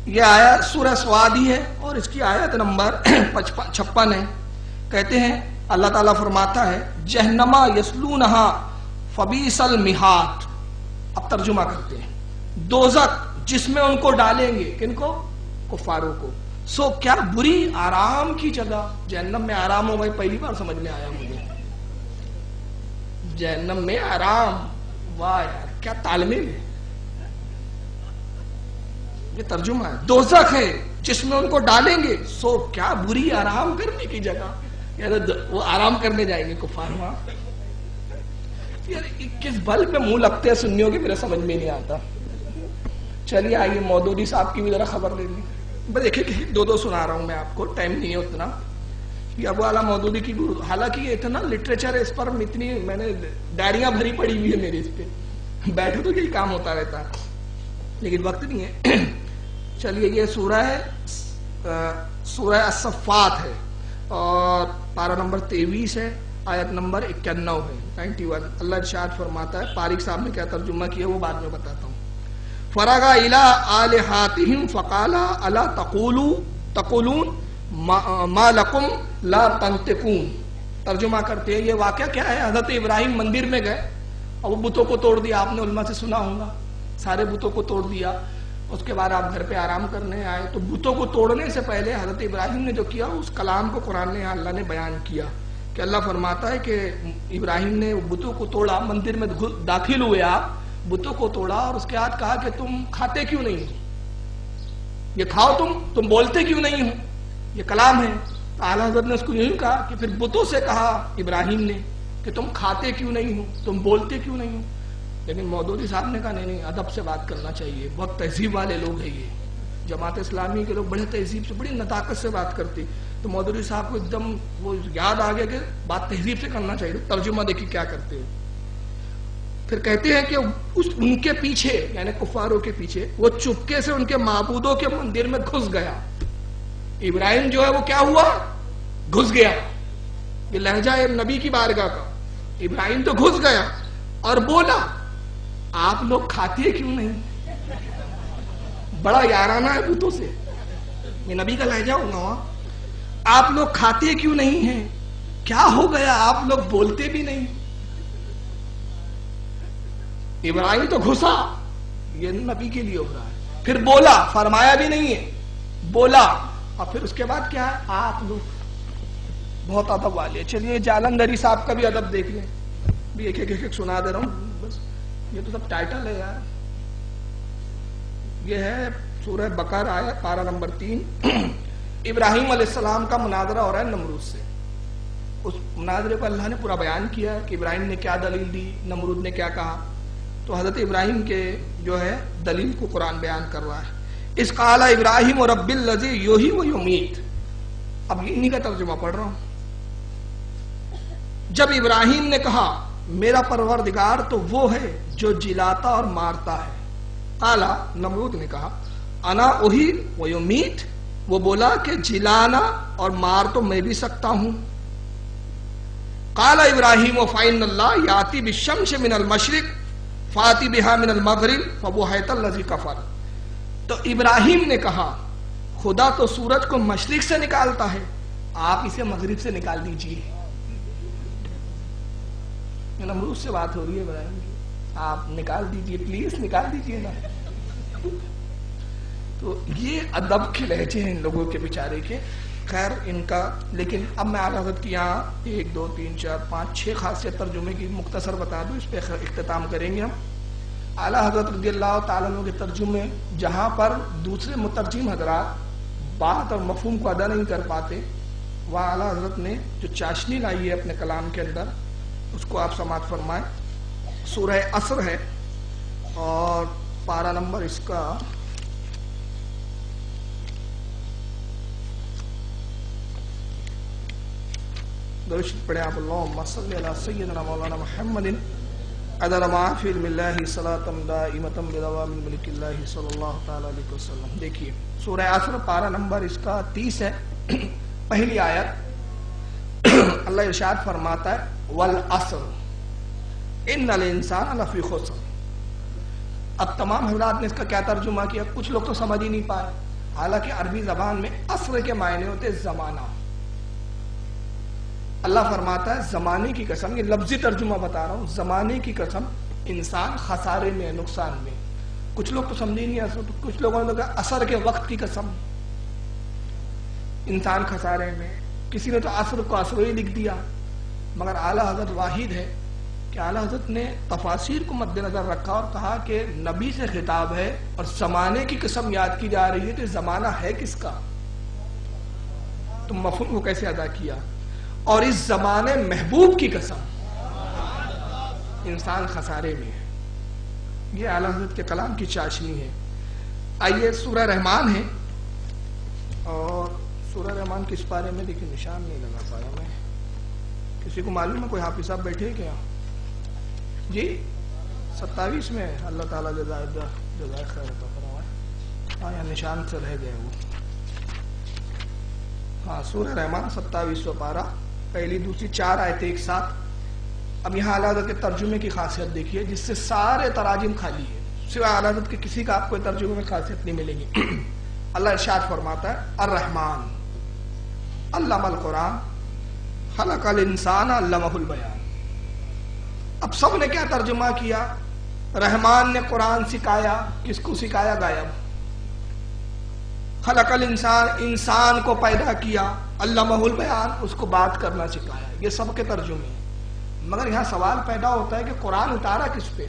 یہ آیت سورہ سوادی ہے اور اس کی آیت نمبر 56 ہے. کہتے ہیں اللہ تعالیٰ فرماتا ہے جہنما یسلونہا فبیس المہاد. اب ترجمہ کرتے ہیں، دوزخ جس میں ان کو ڈالیں گے، کن کو؟ کفاروں کو. سو کیا بری آرام کی جگہ. جہنم میں آرام ہو گئے، پہلی بار سمجھ میں آیا مجھے. جہنم میں آرام، واہ یار کیا تالمیل ہے. یہ ترجمہ ہے، دوزخ ہے جس میں ان کو ڈالیں گے، سو کیا بری آرام کرنے کی جگہ. یعنی وہ آرام کرنے جائیں گے کفار وہاں. یار کس بل پہ منہ لگتے ہیں سنیوں کے، میرے سمجھ میں نہیں آتا. چلیے آئیے مودودی صاحب کی بھی ذرا خبر لے لی. بس دیکھیے دو سنا رہا ہوں میں آپ کو، ٹائم نہیں ہے اتنا. یہ ابو اعلیٰ مودودی کی، حالانکہ یہ اتنا لٹریچر ہے اس پر، اتنی میں نے ڈائریاں بھری پڑی ہوئی ہے میری اس پہ، بیٹھے تو یہی کام ہوتا رہتا ہے لیکن وقت نہیں ہے. چلیے یہ سورہ ہے، سورہ الصفات ہے اور پارہ نمبر 23 ہے، آیت نمبر 91 ہے، 91. اللہ ارشاد فرماتا ہے، پارق صاحب نے کیا ترجمہ کیا وہ بعد میں بتاتا ہوں. فرغا الی آلہاتہم فقالا الا تقولون ما لکم لا تنطقون. ترجمہ کرتے ہیں یہ واقعہ کیا ہے. حضرت ابراہیم مندر میں گئے اور وہ بتوں کو توڑ دیا. آپ نے علماء سے سنا ہوگا، سارے بتوں کو توڑ دیا. اس کے بعد آپ گھر پہ آرام کرنے آئے تو بتوں کو توڑنے سے پہلے حضرت ابراہیم نے جو کیا اس کلام کو قرآن نے اللہ نے بیان کیا کہ اللہ فرماتا ہے کہ ابراہیم نے بتوں کو توڑا، مندر میں داخل ہوئے، آپ بتوں کو توڑا اور اس کے بعد کہا کہ تم کھاتے کیوں نہیں ہو، یہ کھاؤ تم بولتے کیوں نہیں ہو، یہ کلام ہے. اعلیٰ حضرت نے اس کو یہی کہا کہ پھر بتوں سے کہا ابراہیم نے کہ تم کھاتے کیوں نہیں ہو، تم بولتے کیوں نہیں ہو. لیکن مودودی صاحب نے کہا نہیں ادب سے بات کرنا چاہیے، بہت تہذیب والے لوگ ہیں یہ جماعت اسلامی کے لوگ، بڑے تہذیب سے بڑی نزاکت سے بات کرتے. تو مودودی صاحب کو ایک دم وہ یاد آ گیا کہ بات تہذیب سے کرنا چاہیے. ترجمہ دیکھیے کیا کرتے ہیں. پھر کہتے ہیں کہ ان کے پیچھے یعنی کفاروں کے پیچھے وہ چپکے سے ان کے معبودوں کے مندر میں گھس گیا. ابراہیم جو ہے وہ کیا ہوا، گھس گیا. یہ لہجہ ہے نبی کی بارگاہ کا. ابراہیم تو گھس گیا اور بولا آپ لوگ کھاتے کیوں نہیں. بڑا یارانہ ہے بتوں سے، یہ نبی کا لہجہ ہوگا. آپ لوگ کھاتے کیوں نہیں ہیں، کیا ہو گیا، آپ لوگ بولتے بھی نہیں. ابراہیم تو گھسا، یہ نبی کے لیے ہو رہا ہے. پھر بولا، فرمایا بھی نہیں ہے، بولا. اور پھر اس کے بعد کیا ہے، آپ لوگ بہت ادب والے. چلیے جالندھری صاحب کا بھی ادب دیکھ لیں، بھی ایک ایک سنا دے رہا ہوں بس. یہ تو سب ٹائٹل ہے یار. یہ ہے سورہ بقرہ آیت پارہ نمبر 3. ابراہیم علیہ السلام کا مناظرہ ہو رہا ہے نمرود سے. اس مناظرے کو اللہ نے پورا بیان کیا ہے کہ ابراہیم نے کیا دلیل دی، نمرود نے کیا کہا. تو حضرت ابراہیم کے جو ہے دلیل کو قرآن بیان کر رہا ہے. اس قال ابراہیم رب الذی یحیی و یمیت. اب انہی کا ترجمہ پڑھ رہا ہوں. جب ابراہیم نے کہا میرا پروردگار تو وہ ہے جو جلاتا اور مارتا ہے. قالا نمرود نے کہا انا احیی و یمیت. وہ بولا کہ جلانا اور مار تو میں بھی سکتا ہوں. قال ابراہیم فإن اللہ یاتی بالشمس من المشرق فاتی بہا من المغرب فبہت الذی کفر. تو ابراہیم نے کہا خدا تو سورج کو مشرق سے نکالتا ہے، آپ اسے مغرب سے نکال دیجئے. نمرود سے بات ہو رہی ہے ابراہیم کی، آپ نکال دیجئے پلیز، نکال دیجئے نا. تو یہ ادب کے لہجے ہیں ان لوگوں کے بیچارے کے. خیر ان کا، لیکن اب میں اعلیٰ حضرت کی یہاں 1 2 3 4 5 6 خاصیت ترجمے کی مختصر بتا دوں، اس پہ اختتام کریں گے ہم. اعلیٰ حضرت رضی اللہ تعالیٰ عنہ کے ترجمے جہاں پر دوسرے مترجم حضرات بات اور مفہوم کو ادا نہیں کر پاتے، وہاں اعلیٰ حضرت نے جو چاشنی لائی ہے اپنے کلام کے اندر اس کو آپ سماعت فرمائیں۔ سورہ عصر ہے اور پارہ نمبر اس کا درود پڑھیں آپ، اللہم صلی علی سیدنا مولانا محمد عدد ما فی علم اللہ صلاۃ دائمۃ بدوام ملک اللہ صلی اللہ تعالی علیہ وسلم۔ دیکھیے سورہ عصر پارہ نمبر اس کا 30 ہے، پہلی آیت اللہ ارشاد فرماتا ہے والعصر ان الانسان لفی خسر۔ اب تمام حضرات نے اس کا کیا ترجمہ کیا؟ کچھ لوگ تو سمجھ ہی نہیں پائے، حالانکہ عربی زبان میں عصر کے معنی ہوتے زمانہ۔ اللہ فرماتا ہے زمانے کی قسم، یہ لفظی ترجمہ بتا رہا ہوں، زمانے کی قسم انسان خسارے میں، نقصان میں۔ کچھ لوگ تو سمجھے نہیں اثر، کچھ لوگوں نے کہا اثر کے وقت کی قسم، انسان خسارے میں۔ کسی نے تو عصر کو عصر ہی لکھ دیا، مگر اعلیٰ حضرت واحد ہے کہ اعلیٰ حضرت نے تفاسیر کو مد نظر رکھا اور کہا کہ نبی سے خطاب ہے اور زمانے کی قسم یاد کی جا رہی ہے، تو زمانہ ہے کس کا؟ تم مفہوم کو کیسے ادا کیا؟ اور اس زمانے محبوب کی قسم، انسان خسارے میں ہے۔ یہ اعلیٰ حضرت کے کلام کی چاشنی ہے۔ آئیے سورہ رحمان ہے، اور سورہ رحمان کس پارے میں لیکن نشان نہیں لگا پایا میں، کسی کو معلوم ہے؟ کوئی حافظ صاحب بیٹھے کیا؟ جی 27 میں ہے۔ اللہ تعالیٰ جزائے خیر عطا فرمائے۔ ہاں یہاں نشان سے رہ گئے وہ۔ ہاں سورہ رحمان 27واں پارہ، پہلی دوسری 4 آیتیں ایک ساتھ۔ اب یہاں اعلیٰ حضرت کے ترجمے کی خاصیت دیکھیے، جس سے سارے تراجم خالی ہے، سوائے اعلیٰ حضرت کے کسی کا آپ کو ترجمے میں خاصیت نہیں ملے گی۔ اللہ ارشاد فرماتا ہے الرحمن علم القرآن خلق الانسان علمہ البیان۔ اب سب نے کیا ترجمہ کیا؟ رحمان نے قرآن سکھایا، کس کو سکھایا؟ غائب۔ خلق الانسان، انسان کو پیدا کیا، علمہ البیان، اس کو بات کرنا سکھایا۔ یہ سب کے ترجمے ہیں، مگر یہاں سوال پیدا ہوتا ہے کہ قرآن اتارا کس پہ؟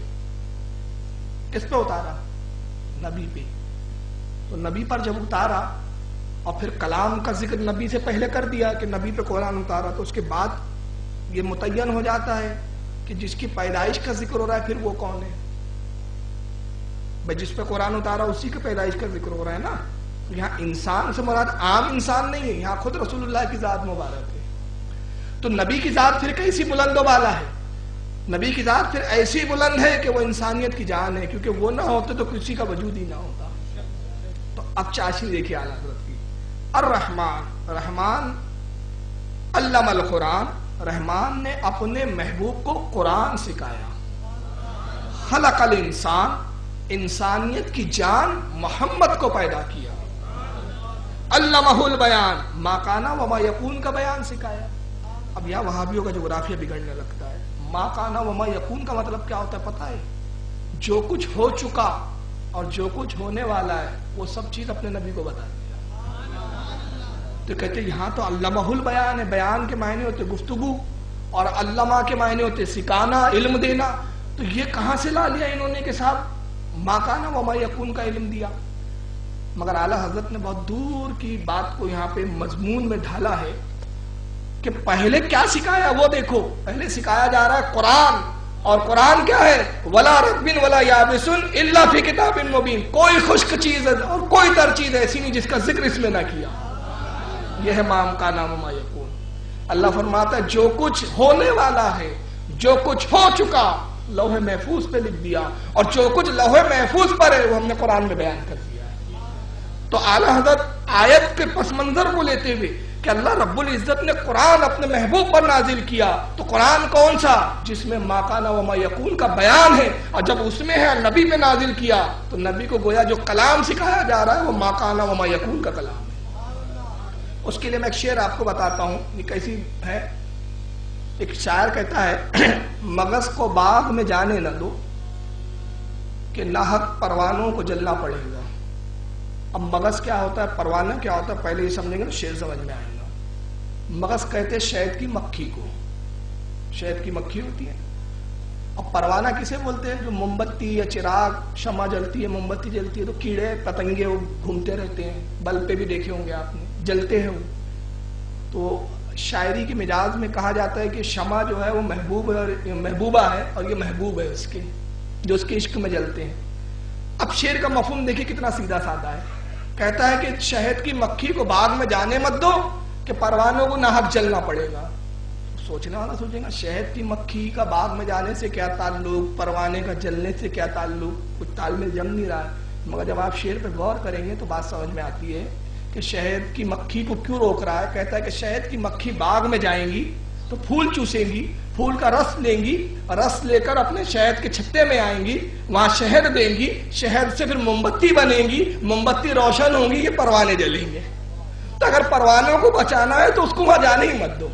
کس پہ اتارا؟ نبی پہ۔ تو نبی پر جب اتارا اور پھر کلام کا ذکر نبی سے پہلے کر دیا کہ نبی پہ قرآن اتارا، تو اس کے بعد یہ متعین ہو جاتا ہے کہ جس کی پیدائش کا ذکر ہو رہا ہے پھر وہ کون ہے؟ بھائی جس پہ قرآن اتارا اسی کی پیدائش کا ذکر ہو رہا ہے نا۔ یہاں انسان سے مراد عام انسان نہیں ہے، یہاں خود رسول اللہ کی ذات مبارک ہے۔ تو نبی کی ذات پھر کیسی بلند و بالا ہے؟ نبی کی ذات پھر ایسی بلند ہے کہ وہ انسانیت کی جان ہے، کیونکہ وہ نہ ہوتے تو کسی کا وجود ہی نہ ہوتا۔ تو اب چاشنی دیکھیے اعلیٰ حضرت کی، الرحمن، رحمان علم القرآن، رحمان نے اپنے محبوب کو قرآن سکھایا۔ خلق الانسان، انسانیت کی جان محمد کو پیدا کیا۔ علمہ البیان، ما کانا وما یکون کا بیان سکھایا۔ اب یہاں وہابیوں کا جغرافیہ بگڑنے لگتا ہے۔ ما کانا وما یکون کا مطلب کیا ہوتا ہے پتہ ہے؟ جو کچھ ہو چکا اور جو کچھ ہونے والا ہے وہ سب چیز اپنے نبی کو بتا دیا۔ تو کہتے یہاں تو علمہ البیان ہے، بیان کے معنی ہوتے گفتگو، اور علمہ کے معنی ہوتے سکھانا، علم دینا۔ تو یہ کہاں سے لا لیا انہوں نے کہ صاحب ما کانا وما یکون کا علم دیا؟ مگر اعلیٰ حضرت نے بہت دور کی بات کو یہاں پہ مضمون میں ڈھالا ہے کہ پہلے کیا سکھایا وہ دیکھو۔ پہلے سکھایا جا رہا ہے قرآن، اور قرآن کیا ہے؟ ولا رطب ولا یابس الا فی کتاب مبین۔ کوئی خشک چیز اور کوئی تر چیز ایسی نہیں جس کا ذکر اس میں نہ کیا۔ یہ ہے ما کانا وما یکون۔ اللہ فرماتا ہے جو کچھ ہونے والا ہے، جو کچھ ہو چکا لوح محفوظ پہ لکھ دیا، اور جو کچھ لوح محفوظ پر ہے وہ ہم نے قرآن میں بیان کر دیا ہے۔ تو اعلیٰ حضرت آیت کے پس منظر کو لیتے ہوئے کہ اللہ رب العزت نے قرآن اپنے محبوب پر نازل کیا، تو قرآن کون سا؟ جس میں ما کانا وما یکون کا بیان ہے، اور جب اس میں ہے نبی پہ نازل کیا تو نبی کو گویا جو کلام سکھایا جا رہا ہے وہ ما کانا وما یکون کا کلام ہے۔ اس کے لیے میں ایک شعر آپ کو بتاتا ہوں، یہ کیسی ہے۔ ایک شاعر کہتا ہے مغز کو باغ میں جانے نہ دو کہ ناحق پروانوں کو جلنا پڑے گا۔ اب مغز کیا ہوتا ہے، پروانہ کیا ہوتا ہے، پہلے یہ سمجھیں گے نا شعر سمجھ میں آئے گا۔ مغز کہتے ہیں شہد کی مکھی کو، شہد کی مکھی ہوتی ہے، اور پروانہ کسے بولتے ہیں؟ جو موم بتی یا چراغ شمع جلتی ہے، موم بتی جلتی ہے تو کیڑے پتنگے وہ گھومتے رہتے ہیں، بلب پہ بھی دیکھے ہوں گے آپ نے، جلتے ہیں وہ. تو شاعری کے مجاز میں کہا جاتا ہے کہ شمع جو ہے وہ محبوبہ ہے اور یہ محبوب ہے اس کے، جو اس کے عشق میں جلتے ہیں. اب شعر کا مفہوم دیکھیں کتنا سیدھا سادہ ہے. کہتا ہے کہ شہد کی مکھی کو باغ میں جانے مت دو کہ پروانوں کو ناحق جلنا پڑے گا. سوچنے والا سوچے گا شہد کی مکھی کا باغ میں جانے سے کیا تعلق، پروانے کا جلنے سے کیا تعلق، کچھ تال میں جم نہیں رہا ہے. مگر جب آپ شعر پہ غور کریں گے تو بات سمجھ میں آتی ہے کہ شہد کی مکھی کو کیوں روک رہا ہے. کہتا ہے کہ شہد کی مکھی باغ میں جائیں گی تو پھول چوسیں گی، پھول کا رس لیں گی، رس لے کر اپنے شہد کے چھتے میں آئیں گی، وہاں شہد دیں گی، شہد سے پھر موم بتی بنیں گی، موم بتی روشن ہوں گی، یہ پروانے جلیں گے. تو اگر پروانوں کو بچانا ہے تو اس کو وہاں جانے ہی مت دو.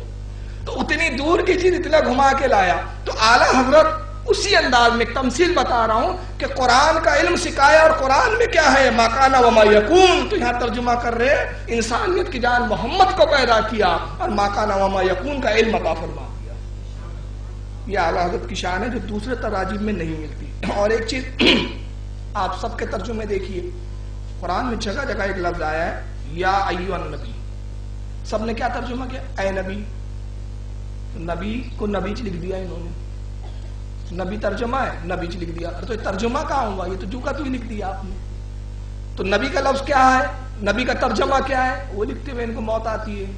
تو اتنی دور کی چیز اتنا گھما کے لایا. تو اعلیٰ حضرت اسی انداز میں تمثیل بتا رہا ہوں کہ قرآن کا علم سکھایا، اور قرآن میں کیا ہے؟ ما کان وما یکون. تو یہاں ترجمہ کر رہے ہیں انسانیت کی جان محمد کو پیدا کیا اور ما کان وما یکون کا علم عطا فرما دیا. یہ اعلیٰ حضرت کی شان ہے جو دوسرے تراجم میں نہیں ملتی. اور ایک چیز آپ سب کے ترجمے دیکھیے، قرآن میں جگہ جگہ ایک لفظ آیا ہے یا ایھا النبی. سب نے کیا ترجمہ کیا؟ اے نبی. نبی کو نبی لکھ دیا انہوں نے. نبی ترجمہ ہے، نبی لکھ دیا. تو یہ ترجمہ کہاں ہوا؟ یہ تو جو کا تو ہی لکھ دیا آپ نے. تو نبی کا لفظ کیا ہے؟ نبی کا ترجمہ کیا ہے؟ وہ لکھتے ہوئے ان کو موت آتی ہے،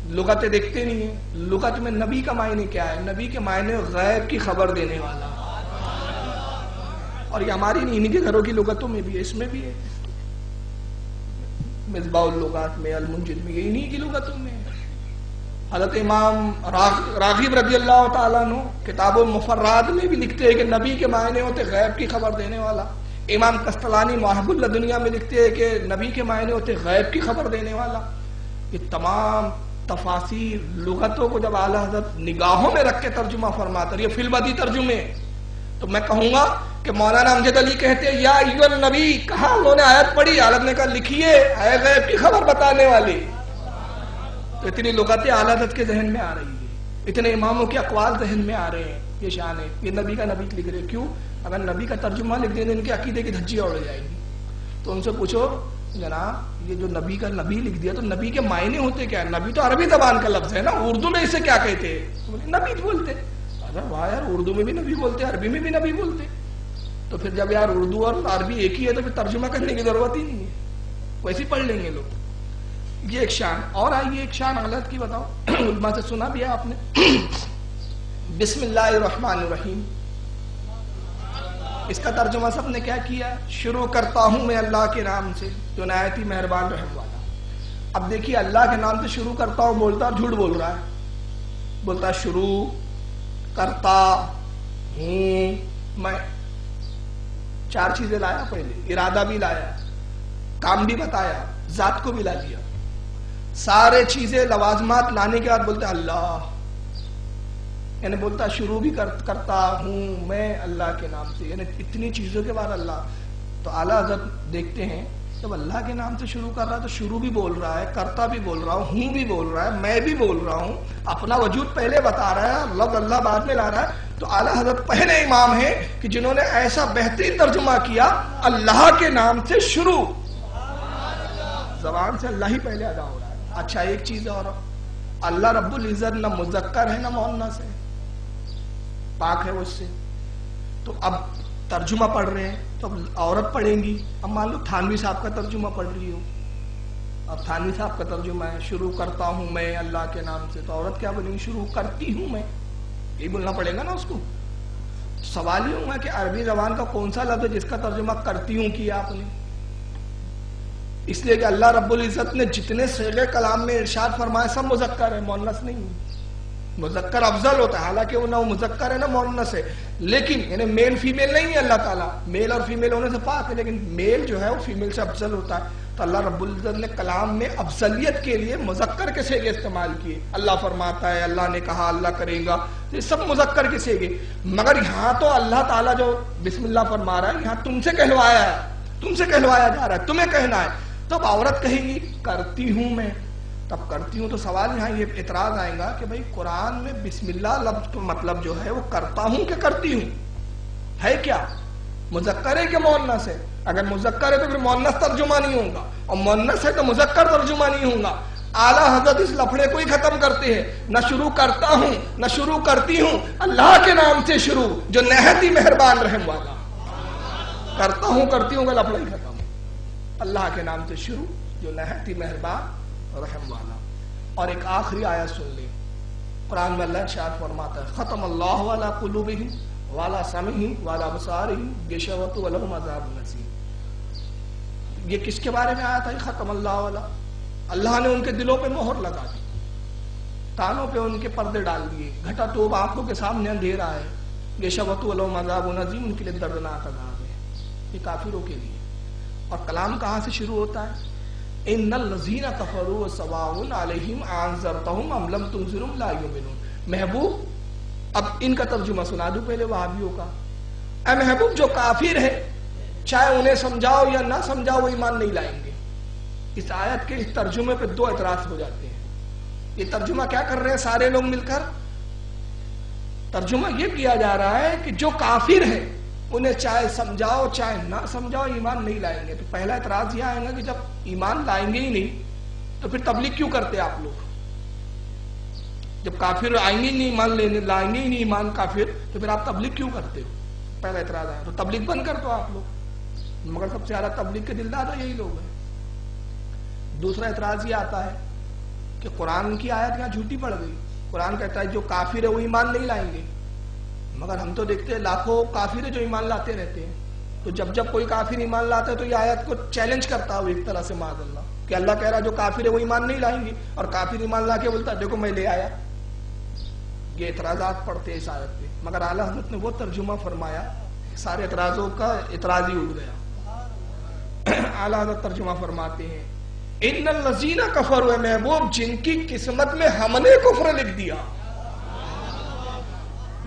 لغتیں دیکھتے نہیں ہیں. لغت میں نبی کا معنی کیا ہے؟ نبی کے معنی غیب کی خبر دینے والا. اور یہ ہماری نہیں، انہیں کے گھروں کی لغتوں میں بھی ہے، اس میں بھی ہے، مصباح اللغات میں، المنجد میں، یہ انہیں کی لغتوں میں ہے. حضرت امام راغب رضی اللہ تعالیٰ عنہ کتاب المفرات میں بھی لکھتے ہیں کہ نبی کے معنی ہوتے غیب کی خبر دینے والا. امام قسطلانی مواہب الدنیا میں لکھتے ہیں کہ نبی کے معنی ہوتے غیب کی خبر دینے والا. یہ تمام تفاسیر لغتوں کو جب اعلیٰ حضرت نگاہوں میں رکھ کے ترجمہ فرماتے ہیں، یہ فی البدیہہ ترجمے. تو میں کہوں گا کہ مولانا امجد علی کہتے ہیں یا ایھا النبی، کہاں انہوں نے آیت پڑھی، حضرت نے کہا لکھیے اے غیب کی خبر بتانے والی. تو اتنی لغتیں اعلیٰ حضرت کے ذہن میں آ رہی ہے، اتنے اماموں کے اقوال ذہن میں آ رہے ہیں. یہ شان ہے، یہ نبی کا نبی لکھ رہے. کیوں؟ اگر نبی کا ترجمہ لکھ دیں تو ان کے عقیدے کی دھجیاں اڑ جائیں گی. تو ان سے پوچھو جناب یہ جو نبی کا نبی لکھ دیا تو نبی کے معنی ہوتے کیا؟ نبی تو عربی زبان کا لفظ ہے نا، اردو میں اسے کیا کہتے ہیں؟ نبی بولتے. اگر واہ یار، اردو میں بھی نبی بولتے، عربی میں بھی نبی بولتے. تو پھر جب یار اردو اور عربی ایک ہی ہے تو پھر ترجمہ کرنے کی ضرورت ہی نہیں ہے، ویسے پڑھ لیں گے لوگ. یہ ایک شان. اور آئیے ایک شان غلط کی بتاؤ، علماء سے سنا بھی ہے آپ نے. بسم اللہ الرحمن الرحیم، اس کا ترجمہ سب نے کیا کیا؟ شروع کرتا ہوں میں اللہ کے نام سے جو نہایت ہی مہربان رحم والا. اب دیکھیے اللہ کے نام سے شروع کرتا ہوں بولتا اور جھوٹ بول رہا ہے. بولتا شروع کرتا ہوں میں. چار چیزیں لایا، پہلے ارادہ بھی لایا، کام بھی بتایا، ذات کو بھی لا لیا. سارے چیزیں لوازمات لانے کے بعد بولتا اللہ، یعنی بولتا شروع بھی کرتا ہوں میں اللہ کے نام سے، یعنی اتنی چیزوں کے بعد اللہ. تو اعلیٰ حضرت دیکھتے ہیں جب اللہ کے نام سے شروع کر رہا ہے تو شروع بھی بول رہا ہے، کرتا بھی بول رہا ہوں بھی بول رہا ہے، میں بھی بول رہا ہوں، اپنا وجود پہلے بتا رہا ہے، لفظ اللہ بعد میں لا رہا ہے. تو اعلیٰ حضرت پہلے امام ہیں کہ جنہوں نے ایسا بہترین ترجمہ کیا، اللہ کے نام سے شروع، زبان سے اللہ ہی پہلے ادا ہو رہا ہے. اچھا ایک چیز اور، اللہ رب العزت نہ مذکر ہے نہ مؤنث ہے، پاک ہے وہ اس سے. تو اب ترجمہ پڑھ رہے ہیں تو اب عورت پڑھیں گی. اب مان لو تھانوی صاحب کا ترجمہ پڑھ رہی ہو، اب تھانوی صاحب کا ترجمہ ہے شروع کرتا ہوں میں اللہ کے نام سے، تو عورت کیا بولیں گی؟ شروع کرتی ہوں میں. یہی بولنا پڑے گا نا اس کو. سوال یہ ہوگا کہ عربی زبان کا کون سا لفظ ہے جس کا ترجمہ کرتی ہوں کیا آپ نے؟ اس لیے کہ اللہ رب العزت نے جتنے صیغے کلام میں ارشاد فرمائے سب مذکر ہے، مؤنث نہیں. مذکر افضل ہوتا ہے، حالانکہ وہ نہ مذکر ہے نہ مؤنث ہے، لیکن یعنی میل فیمیل نہیں ہے. اللہ تعالیٰ میل اور فیمیل ہونے سے پاک ہے، لیکن میل جو ہے وہ فیمیل سے افضل ہوتا ہے. تو اللہ رب العزت نے کلام میں افضلیت کے لیے مذکر کے صیغے استعمال کیے. اللہ فرماتا ہے، اللہ نے کہا، اللہ کرے گا، یہ سب مذکر کے صیغے. مگر یہاں تو اللہ تعالیٰ جو بسم اللہ فرما رہا ہے، یہاں تم سے کہلوایا ہے، تم سے کہلوایا جا رہا ہے، تمہیں کہنا ہے. تو اب عورت کہے گی کرتی ہوں میں، تو تب کرتی ہوں. تو سوال یہاں یہ اعتراض آئے گا کہ بھئی قرآن میں بسم اللہ لفظ کا مطلب جو ہے وہ کرتا ہوں کہ کرتی ہوں ہے کیا؟ مذکر ہے کہ مؤنث ہے؟ اگر مذکر ہے تو پھر مؤنث ترجمہ نہیں ہوگا، اور مؤنث ہے تو مذکر ترجمہ نہیں ہوگا. اعلیٰ حضرت اس لفڑے کو ہی ختم کرتے ہیں. نہ شروع کرتا ہوں نہ شروع کرتی ہوں، اللہ کے نام سے شروع جو نہایت ہی مہربان رحم والا. کرتا ہوں کرتی ہوں کا لفڑا ہی ختم. اللہ کے نام سے شروع جو نہایت ہی مہربان رحم والا. اور ایک آخری آیت سن لیں. قرآن میں اللہ ارشاد فرماتا ہے ختم اللہ علی قلوبہم وعلی سمعہم وعلی ابصارہم غشاوۃ ولہم عذاب الیم. یہ کس کے بارے میں آیا تھا؟ ختم اللہ علی، اللہ نے ان کے دلوں پہ مہر لگا دی، کانوں پہ ان کے پردے ڈال دیے، گھٹا تو آنکھوں کے سامنے اندھیرا ہے. غشاوۃ ولہم عذاب الیم، ان کے لیے دردناک عذاب ہے. یہ کافروں کے لیے. اور کلام کہاں سے شروع ہوتا ہے؟ ان الذین کفروا سواء علیہم انذرتہم ام لم تنذرہم لا یؤمنون. محبوب اب ان کا ترجمہ سنا دوں پہلے وہابیوں کا. اے محبوب جو کافر ہے چاہے انہیں سمجھاؤ یا نہ سمجھاؤ وہ ایمان نہیں لائیں گے. اس آیت کے اس ترجمے پہ دو اعتراض ہو جاتے ہیں. یہ ترجمہ کیا کر رہے ہیں سارے لوگ مل کر؟ ترجمہ یہ کیا جا رہا ہے کہ جو کافر ہے انہیں چاہے سمجھاؤ چاہے نہ سمجھاؤ ایمان نہیں لائیں گے. تو پہلا اعتراض یہ آئے گا کہ جب ایمان لائیں گے ہی نہیں تو پھر تبلیغ کیوں کرتے آپ لوگ؟ جب کافر آئیں گے نہیں ایمان لینے لائیں گے ہی نہیں ایمان کافر تو پھر آپ تبلیغ کیوں کرتے ہو؟ پہلا اعتراض آیا. تو تبلیغ بند کر دو آپ لوگ. مگر سب سے زیادہ تبلیغ کے دلدار یہی لوگ ہیں. دوسرا اعتراض یہ آتا ہے کہ قرآن کی آیت یہاں جھوٹی پڑ گئی. قرآن کہتا ہے جو کافر ہے وہ ایمان نہیں لائیں گے، مگر ہم تو دیکھتے ہیں لاکھوں کافر جو ایمان لاتے رہتے ہیں. تو جب کوئی کافر ایمان لاتا ہے تو یہ آیت کو چیلنج کرتا ہو ایک طرح سے معاذ اللہ کہ اللہ کہہ رہا جو کافر ہے وہ ایمان نہیں لائیں گے، اور کافر ایمان لا کے بولتا ہے دیکھو میں لے آیا. یہ اعتراضات پڑھتے ہیں اس آیت پہ. مگر اعلیٰ حضرت نے وہ ترجمہ فرمایا سارے اعتراضوں کا اعتراض ہی اڑ گیا. اعلیٰ حضرت ترجمہ فرماتے ہیں ان الذین کفروا، محبوب جن کی قسمت میں ہم نے کفر لکھ دیا،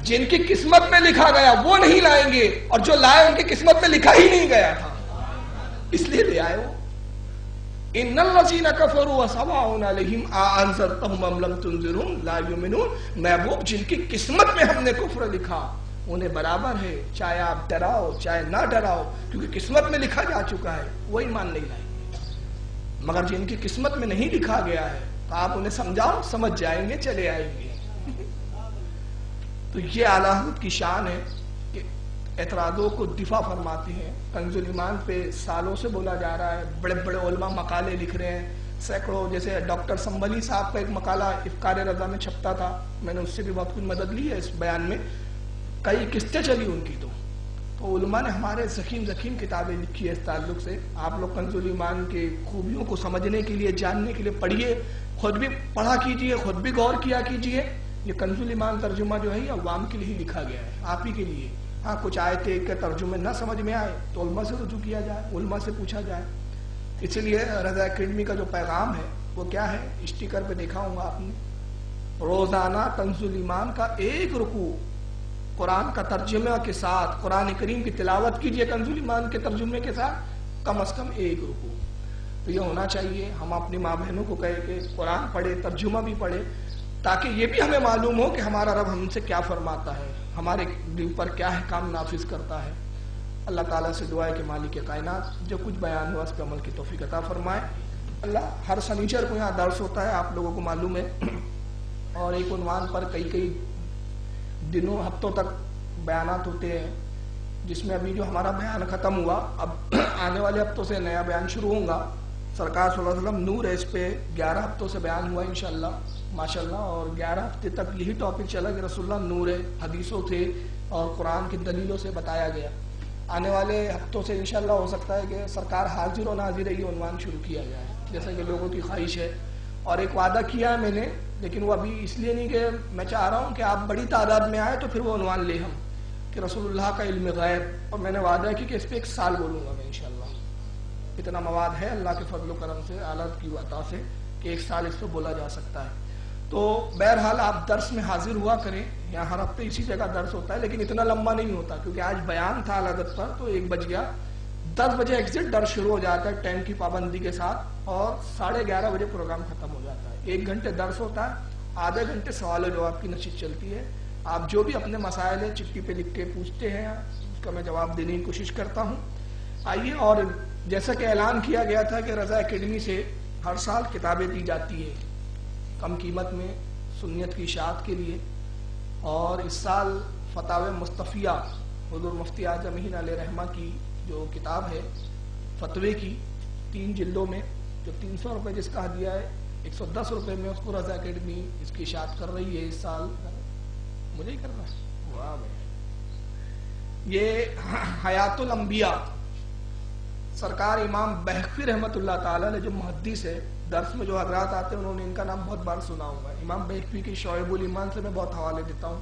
جن کی قسمت میں لکھا گیا وہ نہیں لائیں گے، اور جو لائے ان کی قسمت میں لکھا ہی نہیں گیا تھا اس لیے لے آئے وہ. ان الذین کفروا سواء علیہم انذرتہم ام لم تنذرہم لا یؤمنون. محبوب جن کی قسمت میں ہم نے کفر لکھا انہیں برابر ہے چاہے آپ ڈراؤ چاہے نہ ڈراؤ، کیونکہ قسمت میں لکھا جا چکا ہے وہ ایمان نہیں لائیں گے. مگر جن کی قسمت میں نہیں لکھا گیا ہے تو آپ انہیں سمجھاؤ سمجھ جائیں گے چلے آئیں گے. تو یہ اعلیٰ حضرت کی شان ہے کہ اعتراضوں کو دفاع فرماتے ہیں. کنز الایمان پہ سالوں سے بولا جا رہا ہے، بڑے بڑے علماء مقالے لکھ رہے ہیں سینکڑوں. جیسے ڈاکٹر سنبلی صاحب کا ایک مقالہ افکار رضا میں چھپتا تھا، میں نے اس سے بھی بہت کچھ مدد لی ہے اس بیان میں. کئی قسطیں چلی ان کی. تو علماء نے ہمارے زخیم کتابیں لکھی ہے اس تعلق سے. آپ لوگ کنز الایمان کے خوبیوں کو سمجھنے کے لیے جاننے کے لیے پڑھیے، خود بھی پڑھا کیجئے، خود بھی غور کیا کیجئے. یہ کنز الایمان ترجمہ جو ہے یہ عوام کے لیے ہی لکھا گیا ہے، آپ ہی کے لیے. ہاں کچھ آیتیں کے ترجمے نہ سمجھ میں آئے تو علماء سے رجوع کیا جائے، علماء سے پوچھا جائے. اسی لیے رضا اکیڈمی کا جو پیغام ہے وہ کیا ہے؟ اسٹیکر پہ دیکھا ہوں گا آپ نے، روزانہ کنز الایمان کا ایک رکوع قرآن کا ترجمہ کے ساتھ قرآن کریم کی تلاوت کیجئے کنز الایمان کے ترجمے کے ساتھ، کم از کم ایک رکوع. تو یہ ہونا چاہیے. ہم اپنی ماں بہنوں کو کہے کہ قرآن پڑھے، ترجمہ بھی پڑھے، تاکہ یہ بھی ہمیں معلوم ہو کہ ہمارا رب ہم سے کیا فرماتا ہے، ہمارے دل پر کیا احکام نافذ کرتا ہے. اللہ تعالیٰ سے دعا ہے کہ مالک کائنات جو کچھ بیان ہوا اس پہ عمل کی توفیق عطا فرمائے. اللہ ہر سنیچر کو یہاں درس ہوتا ہے، آپ لوگوں کو معلوم ہے، اور ایک عنوان پر کئی دنوں ہفتوں تک بیانات ہوتے ہیں، جس میں ابھی جو ہمارا بیان ختم ہوا اب آنے والے ہفتوں سے نیا بیان شروع ہوگا. سرکار صلی اللہ علیہ وسلم نور ہے، اس پہ 11 ہفتوں سے بیان ہوا انشاءاللہ ماشاءاللہ، اور 11 ہفتے تک یہی ٹاپک چلا کہ رسول اللہ نور ہے، حدیثوں تھے اور قرآن کی دلیلوں سے بتایا گیا. آنے والے ہفتوں سے انشاءاللہ ہو سکتا ہے کہ سرکار حاضر و ناظر ہے یہ عنوان شروع کیا جائے، جیسا کہ لوگوں کی خواہش ہے. اور ایک وعدہ کیا ہے میں نے، لیکن وہ ابھی اس لیے نہیں کہ میں چاہ رہا ہوں کہ آپ بڑی تعداد میں آئے تو پھر وہ عنوان لے ہم کہ رسول اللہ کا علم غیب، اور میں نے وعدہ کی کہ اس پہ 1 سال بولوں گا میں انشاءاللہ. اتنا مواد ہے اللہ کے فضل و کرم سے، اعلیٰ کی عطا سے کہ 1 سال اس پہ بولا جا سکتا ہے. تو بہرحال آپ درس میں حاضر ہوا کریں. یہاں ہر ہفتے اسی جگہ درس ہوتا ہے، لیکن اتنا لمبا نہیں ہوتا کیونکہ آج بیان تھا اعلیٰ حضرت پر تو 1 بج گیا. 10 بجے ایگزٹ درس شروع ہو جاتا ہے ٹائم کی پابندی کے ساتھ، اور 11:30 بجے پروگرام ختم ہو جاتا ہے. 1 گھنٹے درس ہوتا ہے، آدھے گھنٹے سوال و جواب کی نشست چلتی ہے. آپ جو بھی اپنے مسائل ہیں چٹھی پہ لکھ کے پوچھتے ہیں، اس کا میں جواب دینے کی کوشش کرتا ہوں. آئیے، اور جیسا کہ اعلان کیا گیا تھا کہ رضا اکیڈمی سے ہر سال کتابیں دی جاتی ہیں کم قیمت میں سنیت کی اشاعت کے لیے، اور اس سال فتاوی مصطفیہ حضور مفتی اعظم ہند علیہ رحمہ کی جو کتاب ہے فتوے کی 3 جلدوں میں، جو 300 روپے جس کا ہدیہ ہے، 110 روپے میں اس کو رضا اکیڈمی اس کی اشاعت کر رہی ہے. اس سال مجھے ہی کرنا ہے. واہ بھائی. یہ حیات الانبیاء سرکار امام بہقی رحمۃ اللہ تعالی علیہ جو محدث ہے، درس میں جو حضرات آتے ہیں انہوں نے ان کا نام بہت بار سنا ہوگا. امام بہقی کی شعب الایمان سے میں بہت حوالے دیتا ہوں.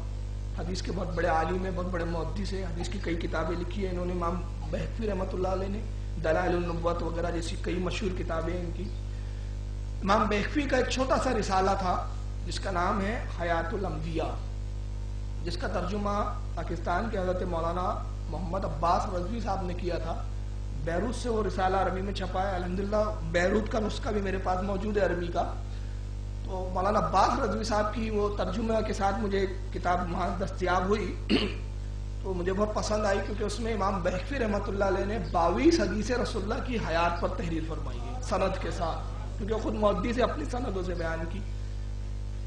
حدیث کے بہت بڑے عالم ہیں، بہت بڑے محدث ہیں، حدیث کی کئی کتابیں لکھی ہیں انہوں نے. امام بہقی رحمۃ اللہ علیہ نے دلائل النبوت وغیرہ جیسی کئی مشہور کتابیں ہیں ان کی. امام بہقی کا ایک چھوٹا سا رسالہ تھا جس کا نام ہے حیات الانبیاء، جس کا ترجمہ پاکستان کے حضرت مولانا محمد عباس رضوی صاحب نے کیا تھا. بیروت سے وہ رسالہ عربی میں چھپا ہے. الحمدللہ بیروت کا نسخہ بھی میرے پاس موجود ہے عربی کا. تو مولانا عباس رضوی صاحب کی وہ ترجمہ کے ساتھ مجھے کتاب وہاں دستیاب ہوئی تو مجھے بہت پسند آئی، کیونکہ اس میں امام بہقی رحمۃ اللہ علیہ نے 22 حدیث رسول اللہ کی حیات پر تحریر فرمائی ہے سند کے ساتھ، کیونکہ خود محدث سے اپنی سندوں سے بیان کی.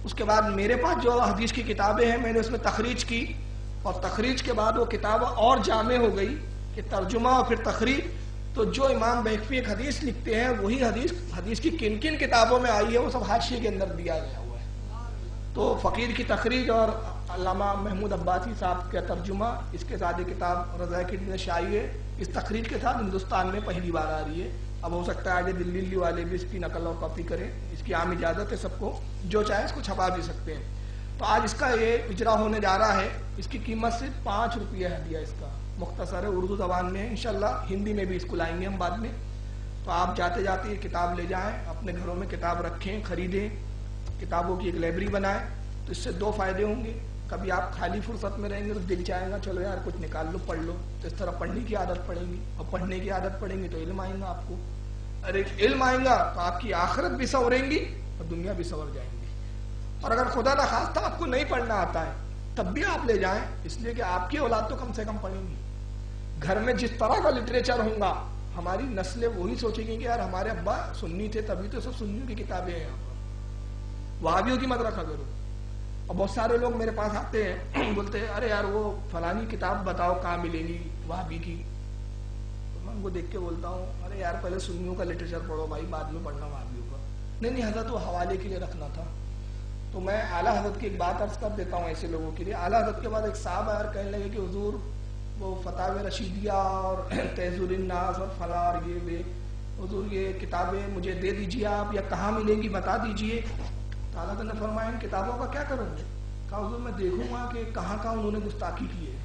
اس کے بعد میرے پاس جو حدیث کی کتابیں ہیں میں نے اس میں تخریج کی، اور تخریج کے بعد وہ کتاب اور جامع ہو گئی کہ ترجمہ اور پھر تخریج. تو جو امام بہقی ایک حدیث لکھتے ہیں وہی حدیث کی کن کن کتابوں میں آئی ہے وہ سب حاشیے کے اندر دیا گیا ہوا ہے. تو فقیر کی تخریج اور علامہ محمود عباسی صاحب کا ترجمہ، اس کے ساتھ یہ کتاب رضا اکیڈمی میں شائع ہے. اس تخریج کے ساتھ ہندوستان میں پہلی بار آ رہی ہے. اب ہو سکتا ہے آگے دلی والے بھی اس کی نقل اور کاپی کریں، اس کی عام اجازت ہے سب کو، جو چاہے اس کو چھپا بھی سکتے ہیں. تو آج اس کا یہ اجرا ہونے جا رہا ہے. اس کی قیمت صرف 5 روپیہ ہے ہدیہ. اس کا مختصر ہے، اردو زبان میں ہے، انشاءاللہ ہندی میں بھی اس کو لائیں گے ہم بعد میں. تو آپ جاتے جاتے یہ کتاب لے جائیں، اپنے گھروں میں کتاب رکھیں، خریدیں، کتابوں کی ایک لائبریری بنائیں. تو اس سے 2 فائدے ہوں گے. کبھی آپ خالی فرصت میں رہیں گے تو دل چاہے گا چلو یار کچھ نکال لو پڑھ لو، تو اس طرح پڑھنے کی عادت پڑے گی، اور پڑھنے کی عادت پڑیں گی تو علم آئیں گا آپ کو. اور ایک علم آئیں گا تو آپ کی آخرت بھی سنوریں گی اور دنیا بھی سنور جائیں گی. اور اگر خدا نخواستہ آپ کو نہیں پڑھنا آتا ہے تب بھی آپ لے جائیں، اس لیے کہ آپ کی اولاد تو کم سے کم پڑھیں گی. گھر میں جس طرح کا لٹریچر ہوگا ہماری نسلیں وہی سوچیں گی کہ یار ہمارے ابا سنی تھے تبھی تو سب سنیوں کی کتابیں ہیں یہاں پر، وہابیوں کی مت رکھا کرو. اور بہت سارے لوگ میرے پاس آتے ہیں بولتے ہیں ارے یار وہ فلانی کتاب بتاؤ کہاں ملے گی وہابی کی. تو میں ان کو دیکھ کے بولتا ہوں ارے یار پہلے سنیوں کا لٹریچر پڑھو بھائی، بعد میں پڑھنا وہابیوں کا. نہیں حضرت وہ حوالے کے لیے رکھنا تھا. تو میں اعلیٰ حضرت کی ایک بات عرض کر دیتا ہوں ایسے لوگوں کے لیے. اعلیٰ حضرت کے بعد ایک صاحب آیا اور کہنے لگے کہ حضور وہ فتاوی رشیدیہ اور تہذیب الناس اور فلاں اور یہ حضور یہ کتابیں مجھے دے دیجیے آپ، یا کہاں ملیں گی بتا دیجیے. تو اعلیٰ حضرت نے فرمایا ان کتابوں کا کیا کروں گے؟ کہا حضور میں دیکھوں گا کہ کہاں انہوں نے گستاخی کی ہے.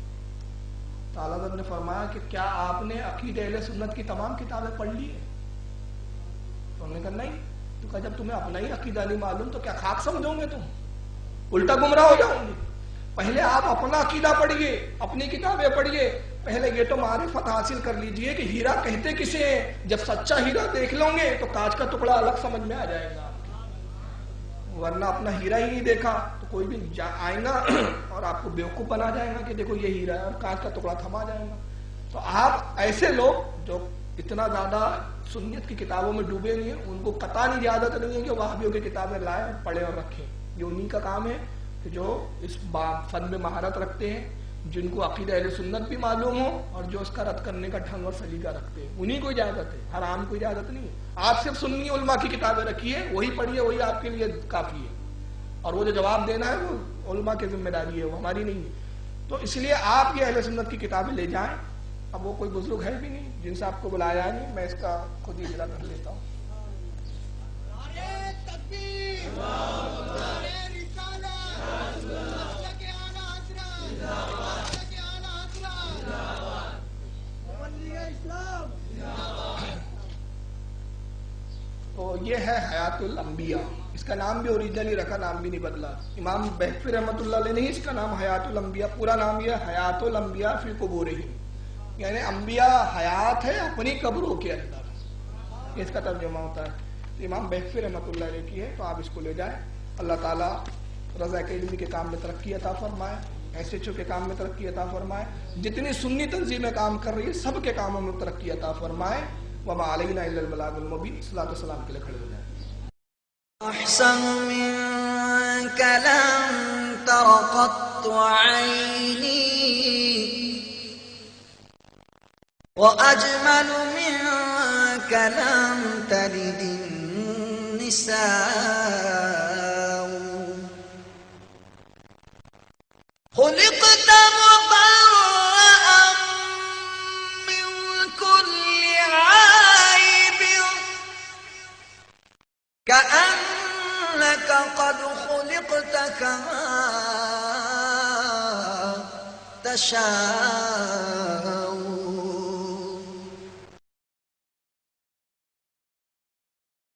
تو اعلیٰ حضرت نے فرمایا کہ کیا آپ نے عقیدہ اہل سنت کی تمام کتابیں پڑھ لی ہیں؟ تو انہوں نے کہا نہیں. تو کہا جب تمہیں اپنا ہی عقیدہ نہیں معلوم تو کیا خاک سمجھو گے، تم الٹا گمراہ ہو جاؤ گے. پہلے آپ اپنا عقیدہ پڑھیے، اپنی کتابیں پڑھیے. پہلے یہ تو معرفت حاصل کر لیجئے کہ ہیرا کہتے کسے ہیں. جب سچا ہیرا دیکھ لوں گے تو کانچ کا ٹکڑا الگ سمجھ میں آ جائے گا. ورنہ اپنا ہیرا ہی نہیں دیکھا تو کوئی بھی آئے گا اور آپ کو بیوقوف بنا جائے گا کہ دیکھو یہ ہیرا ہے، اور کانچ کا ٹکڑا تھما جائے گا. تو آپ ایسے لوگ جو اتنا زیادہ سنت کی کتابوں میں ڈوبے نہیں ہیں، ان کو قطعاً اجازت نہیں ہے کہ وہابیوں کی کتابیں لائیں اور پڑھیں اور رکھیں. یہ انہی کا کام ہے کہ جو اس فن میں مہارت رکھتے ہیں، جن کو عقیدہ اہل سنت بھی معلوم ہو اور جو اس کا رد کرنے کا ڈھنگ اور سلیقہ رکھتے ہیں، انہی کو اجازت ہے. ہر عام کو اجازت نہیں ہے. آپ صرف سنی علماء کی کتابیں رکھیے، وہی پڑھیے، وہی آپ کے لیے کافی ہے. اور وہ جو جواب دینا ہے وہ علماء کی ذمہ داری ہے، وہ ہماری نہیں ہے. تو اس لیے آپ یہ اہل سنت کی کتابیں لے جائیں. اب وہ کوئی بزرگ ہے بھی نہیں جن سے آپ کو بلایا نہیں، میں اس کا خود ہی اجرا کر لیتا ہوں. تو یہ ہے حیات الانبیاء. اس کا نام بھی اوریجنلی رکھا، نام بھی نہیں بدلا. امام بہقی رحمۃ اللہ علیہ نے اس کا نام حیات الانبیاء، پورا نام یہ حیات الانبیاء فی قبورہم، یعنی انبیاء حیات ہے اپنی قبروں کے اندر، اس کا ترجمہ ہوتا ہے۔ امام بہقی رحمۃ اللہ علیہ کی ہے، تو آپ اس کو لے جائیں۔ اللہ تعالیٰ رضا اکیڈمی کے کام میں ترقی عطا فرمائے، ایس ایچ او کے کام میں ترقی عطا فرمائے، جتنی سنی تنظیمیں کام کر رہی ہے سب کے کاموں میں ترقی عطا فرمائے۔ وما علینا الا البلاغ المبین۔ صلاۃ والسلام کے لیے کھڑے ہو جائیں۔ أحسن منك لم تر قط عيني وأجمل منك لم تلد النساء خلقت مبرأ من كل عيب كأنك قد خلقت كما تشاء